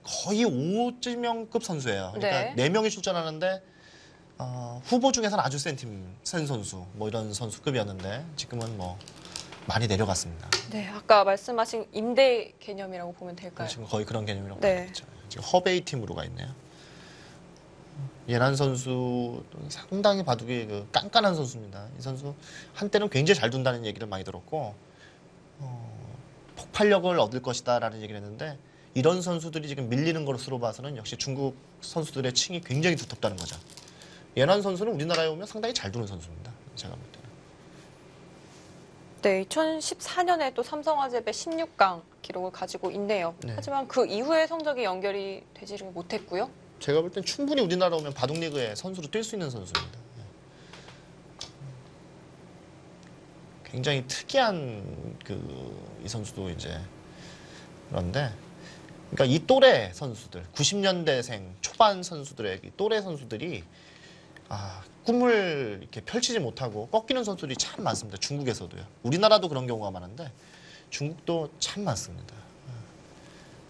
거의 5지명급 선수예요. 그러니까 네 명이 출전하는데 후보 중에서는 아주 센 선수, 뭐 이런 선수급이었는데 지금은 뭐 많이 내려갔습니다. 네, 아까 말씀하신 임대 개념이라고 보면 될까요? 지금 거의 그런 개념이라고 네. 봐야겠죠. 지금 허베이 팀으로 가 있네요. 예난 선수 상당히 바둑이 깐깐한 선수입니다. 이 선수 한때는 굉장히 잘 둔다는 얘기를 많이 들었고 폭발력을 얻을 것이다라는 얘기를 했는데 이런 선수들이 지금 밀리는 것으로 봐서는 역시 중국 선수들의 층이 굉장히 두텁다는 거죠. 예난 선수는 우리나라에 오면 상당히 잘 두는 선수입니다. 제가 볼 때는. 네, 2014년에 또 삼성화재배 16강 기록을 가지고 있네요. 네. 하지만 그 이후에 성적이 연결이 되지를 못했고요. 제가 볼 땐 충분히 우리나라 오면 바둑리그에 선수로 뛸 수 있는 선수입니다. 굉장히 특이한 이 선수도 이제 그런데 그러니까 이 또래 선수들 90년대생 초반 선수들의 이 또래 선수들이 꿈을 이렇게 펼치지 못하고 꺾이는 선수들이 참 많습니다. 중국에서도요. 우리나라도 그런 경우가 많은데 중국도 참 많습니다.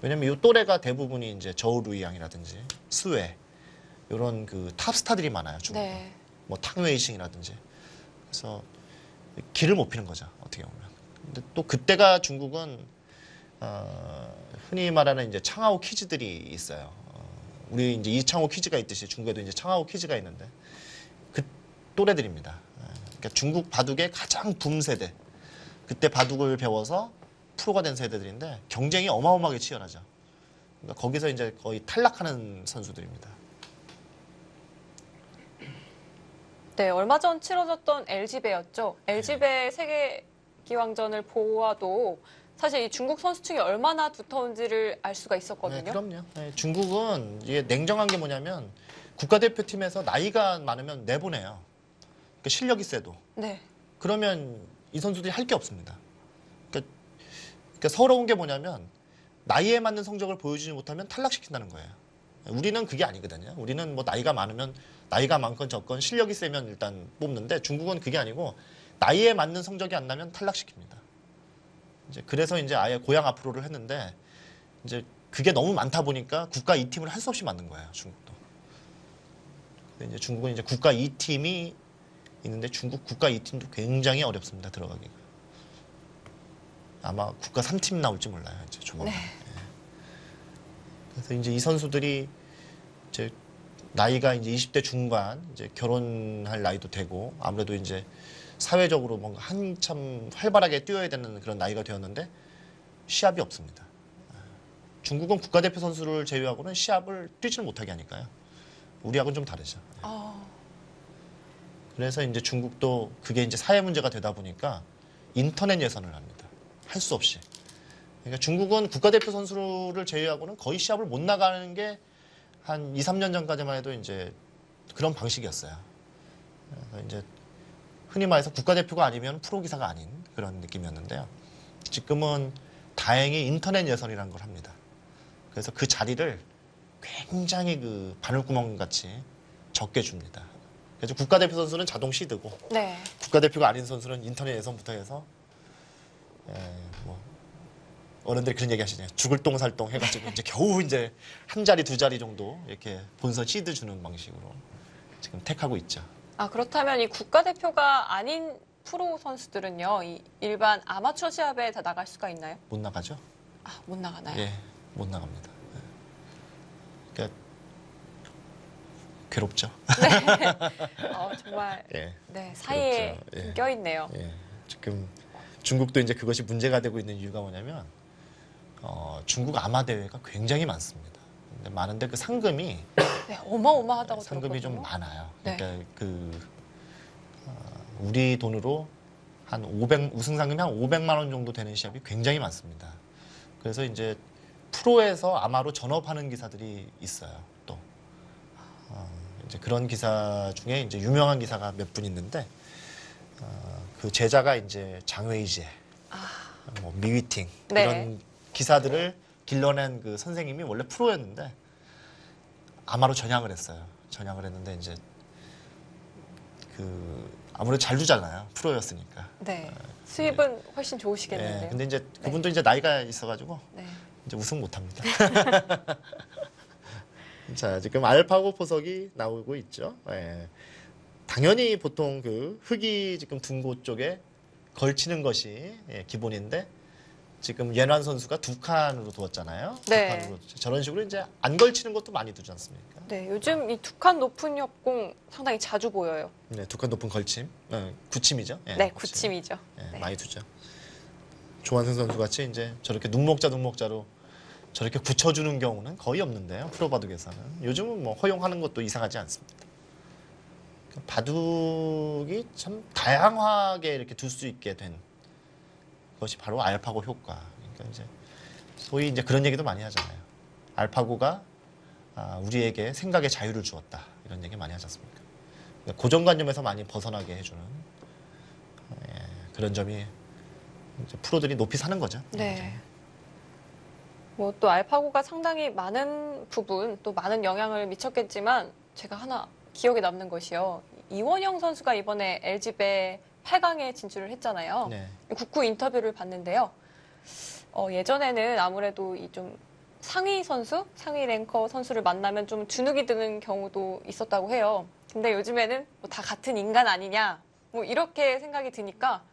왜냐면 이 또래가 대부분이 이제 저우루이양이라든지 스웨 이런 탑스타들이 많아요. 중국. 네. 뭐 탕웨이싱이라든지. 그래서 길을 못 피는 거죠. 어떻게 보면. 근데 또 그때가 중국은 흔히 말하는 이제 창하오 키즈들이 있어요. 우리 이제 이창호 키즈가 있듯이 중국에도 이제 창하오 키즈가 있는데 그 또래들입니다. 그러니까 중국 바둑의 가장 붐 세대. 그때 바둑을 배워서 프로가 된 세대들인데 경쟁이 어마어마하게 치열하죠. 그러니까 거기서 이제 거의 탈락하는 선수들입니다. 네, 얼마 전 치러졌던 LG배였죠. LG배 세계기왕전을 보아도 사실 이 중국 선수층이 얼마나 두터운지를 알 수가 있었거든요. 네, 그럼요. 네, 중국은 이게 냉정한 게 뭐냐면 국가대표팀에서 나이가 많으면 내보내요. 그러니까 실력이 세도. 네. 그러면 이 선수들이 할 게 없습니다. 그러니까 서러운 게 뭐냐면 나이에 맞는 성적을 보여주지 못하면 탈락시킨다는 거예요. 우리는 그게 아니거든요. 우리는 뭐 나이가 많으면 나이가 많건 적건 실력이 세면 일단 뽑는데 중국은 그게 아니고 나이에 맞는 성적이 안 나면 탈락시킵니다. 이제 그래서 이제 아예 고향 앞으로를 했는데 이제 그게 너무 많다 보니까 국가 2팀을 할 수 없이 만든 거예요. 중국도. 근데 이제 중국은 이제 국가 2팀이 있는데 중국 국가 2팀도 굉장히 어렵습니다. 들어가기가. 아마 국가 3팀 나올지 몰라요. 이제 조만간. 네. 그래서 이제 이 선수들이 이제 나이가 이제 20대 중반 이제 결혼할 나이도 되고 아무래도 이제 사회적으로 뭔가 한참 활발하게 뛰어야 되는 그런 나이가 되었는데 시합이 없습니다. 중국은 국가대표 선수를 제외하고는 시합을 뛰지를 못하게 하니까요. 우리하고는 좀 다르죠. 그래서 이제 중국도 그게 이제 사회 문제가 되다 보니까 인터넷 예선을 합니다. 할 수 없이. 그러니까 중국은 국가대표 선수를 제외하고는 거의 시합을 못 나가는 게 한 2, 3년 전까지만 해도 이제 그런 방식이었어요. 그래서 이제 흔히 말해서 국가대표가 아니면 프로 기사가 아닌 그런 느낌이었는데요. 지금은 다행히 인터넷 예선이라는 걸 합니다. 그래서 그 자리를 굉장히 그 바늘구멍 같이 적게 줍니다. 그래서 국가대표 선수는 자동 시드고 네. 국가대표가 아닌 선수는 인터넷 예선부터 해서 뭐 어른들이 그런 얘기 하시네요. 죽을 똥 살 똥 해가지고 이제 겨우 이제 한 자리 두 자리 정도 이렇게 본선 시드 주는 방식으로 지금 택하고 있죠. 아, 그렇다면 이 국가대표가 아닌 프로 선수들은요, 이 일반 아마추어 시합에 다 나갈 수가 있나요? 못 나가죠? 아, 못 나가나요? 예, 못 나갑니다. 예. 그러니까 괴롭죠. 정말 예, 네, 사이에 그렇죠. 예. 껴있네요. 예. 지금 중국도 이제 그것이 문제가 되고 있는 이유가 뭐냐면 중국 아마 대회가 굉장히 많습니다. 근데 많은데 그 상금이 네, 어마어마하다고 상금이 좀 들었거든요. 많아요. 네. 그러니까 우리 돈으로 한 500 우승 상금이 한 500만 원 정도 되는 시합이 굉장히 많습니다. 그래서 이제 프로에서 아마로 전업하는 기사들이 있어요. 또 이제 그런 기사 중에 이제 유명한 기사가 몇 분 있는데 그 제자가 이제 장웨이제, 뭐 미위팅 네. 이런 기사들을 길러낸 그 선생님이 원래 프로였는데 아마로 전향을 했어요. 전향을 했는데 이제 아무래도 잘 주잖아요. 프로였으니까. 네. 수입은 훨씬 좋으시겠는데요. 네, 근데 이제 그분도 이제 나이가 있어가지고 네. 이제 우승 못합니다. 자, 지금 알파고 포석이 나오고 있죠. 예. 당연히 보통 그 흙이 지금 둔 곳 쪽에 걸치는 것이 기본인데 지금 예난 선수가 두 칸으로 두었잖아요. 네. 두 칸으로. 저런 식으로 이제 안 걸치는 것도 많이 두지 않습니까? 네, 요즘 이 두 칸 높은 협공 상당히 자주 보여요. 네, 두 칸 높은 걸침, 구침이죠. 예, 네, 구침. 구침이죠. 예, 네. 많이 두죠. 조한승 선수 같이 이제 저렇게 눈목자로 저렇게 굳혀주는 경우는 거의 없는데요. 프로 바둑에서는 요즘은 뭐 허용하는 것도 이상하지 않습니다. 바둑이 참 다양하게 이렇게 둘 수 있게 된 것이 바로 알파고 효과. 그러니까 이제 소위 이제 그런 얘기도 많이 하잖아요. 알파고가 우리에게 생각의 자유를 주었다. 이런 얘기 많이 하지 않습니까? 그러니까 고정관념에서 많이 벗어나게 해주는 그런 점이 이제 프로들이 높이 사는 거죠. 네. 뭐 또 알파고가 상당히 많은 부분, 또 많은 영향을 미쳤겠지만 제가 하나 기억에 남는 것이요. 이원영 선수가 이번에 LG배 8강에 진출을 했잖아요. 네. 국구 인터뷰를 봤는데요. 예전에는 아무래도 이 좀 상위 선수, 상위 랭커 선수를 만나면 좀 주눅이 드는 경우도 있었다고 해요. 근데 요즘에는 뭐 다 같은 인간 아니냐, 뭐 이렇게 생각이 드니까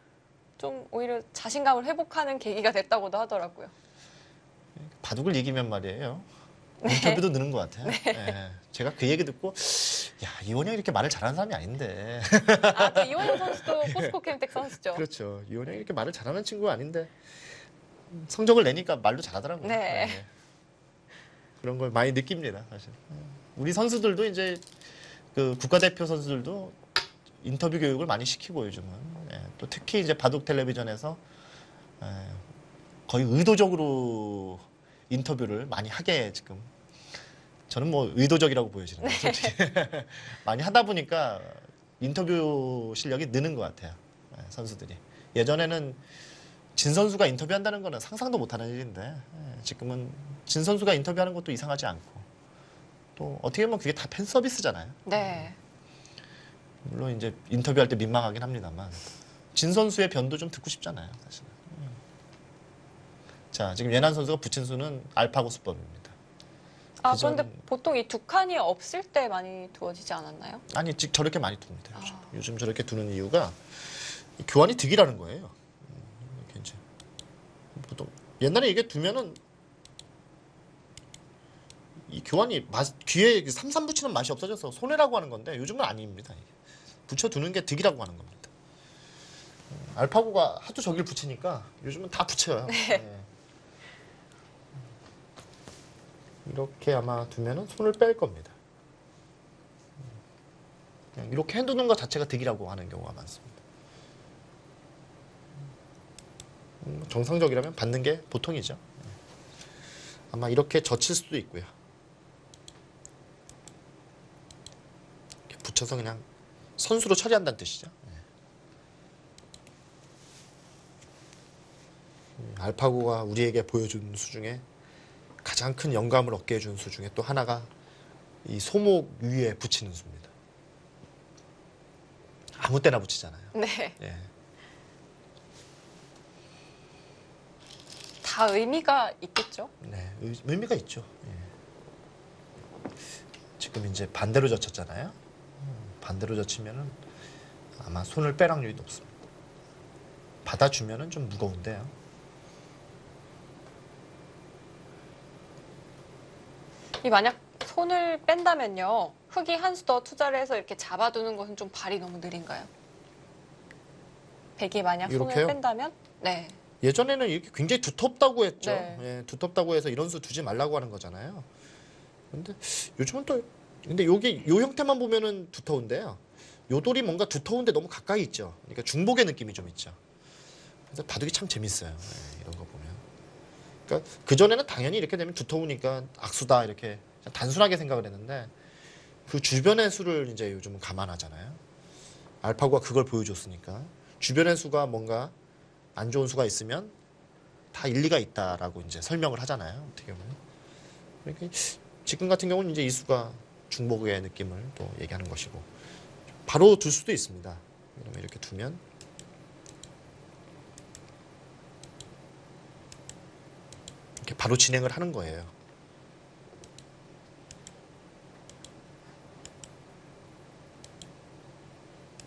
좀 오히려 자신감을 회복하는 계기가 됐다고도 하더라고요. 바둑을 이기면 말이에요. 인터뷰도 느는 것 같아요. 네. 제가 그 얘기 듣고 야, 이원영이 이렇게 말을 잘하는 사람이 아닌데. 아, 또 이원영 선수도 포스코 캠텍 선수죠. 그렇죠. 이원영이 이렇게 말을 잘하는 친구가 아닌데 성적을 내니까 말도 잘하더라고요. 네. 그런 걸 많이 느낍니다, 사실. 우리 선수들도 이제 그 국가대표 선수들도 인터뷰 교육을 많이 시키고 요즘은 또 특히 이제 바둑 텔레비전에서 거의 의도적으로 인터뷰를 많이 하게 지금 저는 뭐 의도적이라고 보여지는데 솔직히 많이 하다 보니까 인터뷰 실력이 느는 것 같아요. 선수들이 예전에는 진 선수가 인터뷰한다는 거는 상상도 못하는 일인데 지금은 진 선수가 인터뷰하는 것도 이상하지 않고 또 어떻게 보면 그게 다 팬 서비스잖아요. 네. 물론 이제 인터뷰할 때 민망하긴 합니다만 진 선수의 변도 좀 듣고 싶잖아요, 사실. 자, 지금 예난 선수가 붙인 수는 알파고 수법입니다. 아, 그런데 보통 이 두 칸이 없을 때 많이 두어지지 않았나요? 아니, 즉 저렇게 많이 둡니다. 요즘 저렇게 두는 이유가 교환이 득이라는 거예요. 이렇게 이제 보통 옛날에 이게 두면은 이 교환이 귀에 삼삼 붙이는 맛이 없어져서 손해라고 하는 건데 요즘은 아닙니다. 붙여 두는 게 득이라고 하는 겁니다. 알파고가 하도 저길 붙이니까 요즘은 다 붙여요. 네. 이렇게 아마 두면은 손을 뺄 겁니다. 그냥 이렇게 해두는 것 자체가 득이라고 하는 경우가 많습니다. 정상적이라면 받는 게 보통이죠. 아마 이렇게 젖힐 수도 있고요. 붙여서 그냥 선수로 처리한다는 뜻이죠. 알파고가 우리에게 보여준 수 중에 가장 큰 영감을 얻게 해준 수 중에 또 하나가 이 소목 위에 붙이는 수입니다. 아무 때나 붙이잖아요. 네. 예. 다 의미가 있겠죠? 네, 의미가 있죠. 예. 지금 이제 반대로 젖혔잖아요. 반대로 젖히면은 아마 손을 빼 확률이 높습니다. 받아주면은 좀 무거운데요. 이 만약 손을 뺀다면요. 흙이 한 수 더 투자를 해서 이렇게 잡아두는 것은 좀 발이 너무 느린가요? 백이 만약 이렇게요? 손을 뺀다면? 네. 예전에는 이렇게 굉장히 두텁다고 했죠. 네. 예, 두텁다고 해서 이런 수 두지 말라고 하는 거잖아요. 근데 요즘은 또 근데 여기 요 형태만 보면은 두터운데요. 요 돌이 뭔가 두터운데 너무 가까이 있죠. 그러니까 중복의 느낌이 좀 있죠. 그래서 바둑이 참 재밌어요. 예, 이런 거 보면. 그러니까 그 전에는 당연히 이렇게 되면 두터우니까 악수다 이렇게 단순하게 생각을 했는데 그 주변의 수를 이제 요즘은 감안하잖아요. 알파고가 그걸 보여줬으니까 주변의 수가 뭔가 안 좋은 수가 있으면 다 일리가 있다라고 이제 설명을 하잖아요. 어떻게 보면. 그러니까 지금 같은 경우는 이제 이 수가 중복의 느낌을 또 얘기하는 것이고 바로 둘 수도 있습니다. 그러면 이렇게 두면 이렇게 바로 진행을 하는 거예요.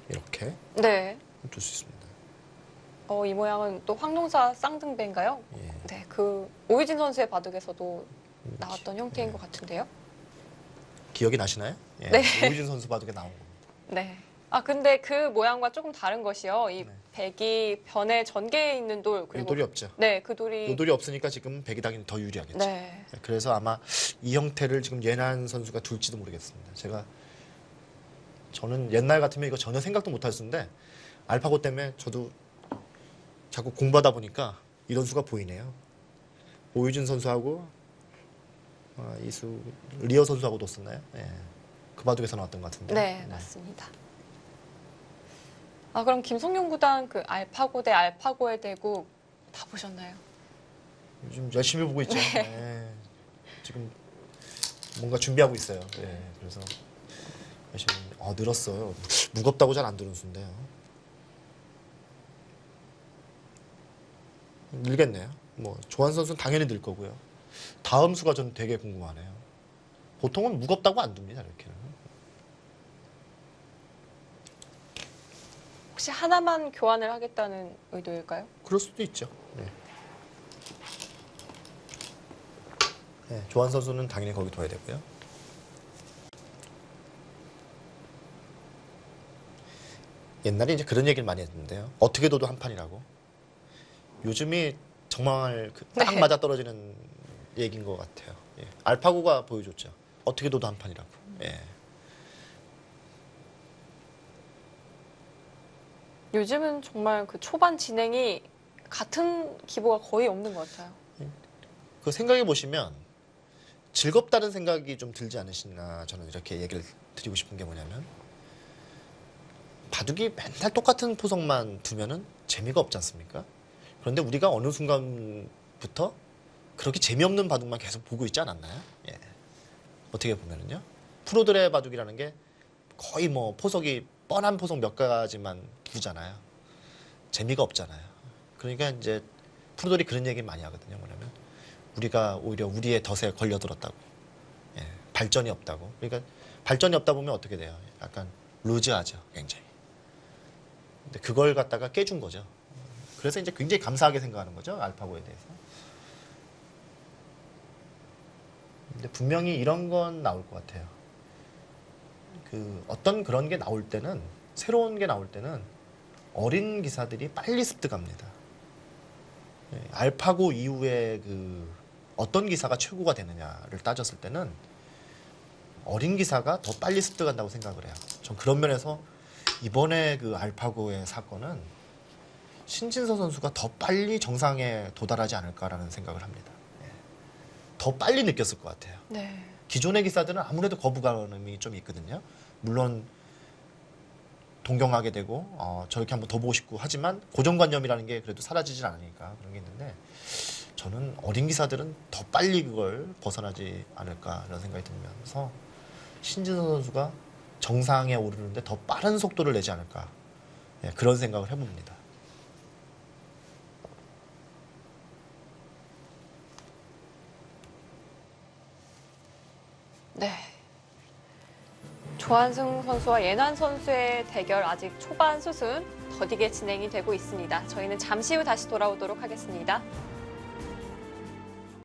이렇게 네. 둘 수 있습니다. 이 모양은 또 황농사 쌍등배인가요? 예. 네. 그 오유진 선수의 바둑에서도 나왔던 형태인 것 같은데요. 기억이 나시나요? 예. 네. 오유진 선수 바둑에 나온 겁니다. 네. 아, 근데 그 모양과 조금 다른 것이요. 이 네. 백이 변에 전개에 있는 돌, 이 그리고 돌이 없죠. 네, 그 돌이 이 돌이 없으니까 지금 백이 당연히 더 유리하겠죠. 네. 그래서 아마 이 형태를 지금 예난 선수가 둘지도 모르겠습니다. 저는 옛날 같으면 이거 전혀 생각도 못 했었는데 알파고 때문에 저도 자꾸 공부하다 보니까 이런 수가 보이네요. 오유진 선수하고 이수 리어 선수하고도 썼나요? 예. 그 바둑에서 나왔던 것 같은데. 네, 맞습니다. 아, 그럼 김성용 구단 그 알파고 대 알파고의 대국 다 보셨나요? 요즘 열심히 보고 있죠. 예. 지금 뭔가 준비하고 있어요. 예. 그래서 열심히 늘었어요. 무겁다고 잘 안 들은 수인데요. 늘겠네요. 뭐 조한 선수는 당연히 늘 거고요. 다음 수가 저는 되게 궁금하네요. 보통은 무겁다고 안 둡니다. 이렇게는. 혹시 하나만 교환을 하겠다는 의도일까요? 그럴 수도 있죠. 네. 네, 조한 선수는 당연히 거기 둬야 되고요. 옛날에 이제 그런 얘기를 많이 했는데요. 어떻게 둬도 한 판이라고. 요즘이 정말 딱 네. 맞아 떨어지는 얘기인 것 같아요. 예. 알파고가 보여줬죠. 어떻게 둬도 한 판이라고. 예. 요즘은 정말 그 초반 진행이 같은 기보가 거의 없는 것 같아요. 그 생각해 보시면 즐겁다는 생각이 좀 들지 않으시나 저는 이렇게 얘기를 드리고 싶은 게 뭐냐면 바둑이 맨날 똑같은 포석만 두면은 재미가 없지 않습니까? 그런데 우리가 어느 순간부터 그렇게 재미없는 바둑만 계속 보고 있지 않았나요? 예. 어떻게 보면은요. 프로들의 바둑이라는 게 거의 뭐 포석이 뻔한 포석 몇 가지만 두잖아요. 재미가 없잖아요. 그러니까 이제 프로들이 그런 얘기 많이 하거든요. 뭐냐면 우리가 오히려 우리의 덫에 걸려들었다고. 예. 발전이 없다고. 그러니까 발전이 없다 보면 어떻게 돼요? 약간 루즈하죠. 굉장히. 근데 그걸 갖다가 깨준 거죠. 그래서 이제 굉장히 감사하게 생각하는 거죠. 알파고에 대해서. 근데 분명히 이런 건 나올 것 같아요. 그 어떤 그런 게 나올 때는 새로운 게 나올 때는 어린 기사들이 빨리 습득합니다. 예, 알파고 이후에 그 어떤 기사가 최고가 되느냐를 따졌을 때는 어린 기사가 더 빨리 습득한다고 생각을 해요. 전 그런 면에서 이번에 그 알파고의 사건은 신진서 선수가 더 빨리 정상에 도달하지 않을까라는 생각을 합니다. 예. 더 빨리 느꼈을 것 같아요. 네. 기존의 기사들은 아무래도 거부감이 좀 있거든요. 물론 동경하게 되고 저렇게 한번 더 보고 싶고 하지만 고정관념이라는 게 그래도 사라지질 않으니까 그런 게 있는데 저는 어린 기사들은 더 빨리 그걸 벗어나지 않을까 이런 생각이 들면서 신진서 선수가 정상에 오르는데 더 빠른 속도를 내지 않을까 예, 그런 생각을 해봅니다. 네. 조한승 선수와 예난 선수의 대결 아직 초반 수순 더디게 진행이 되고 있습니다. 저희는 잠시 후 다시 돌아오도록 하겠습니다.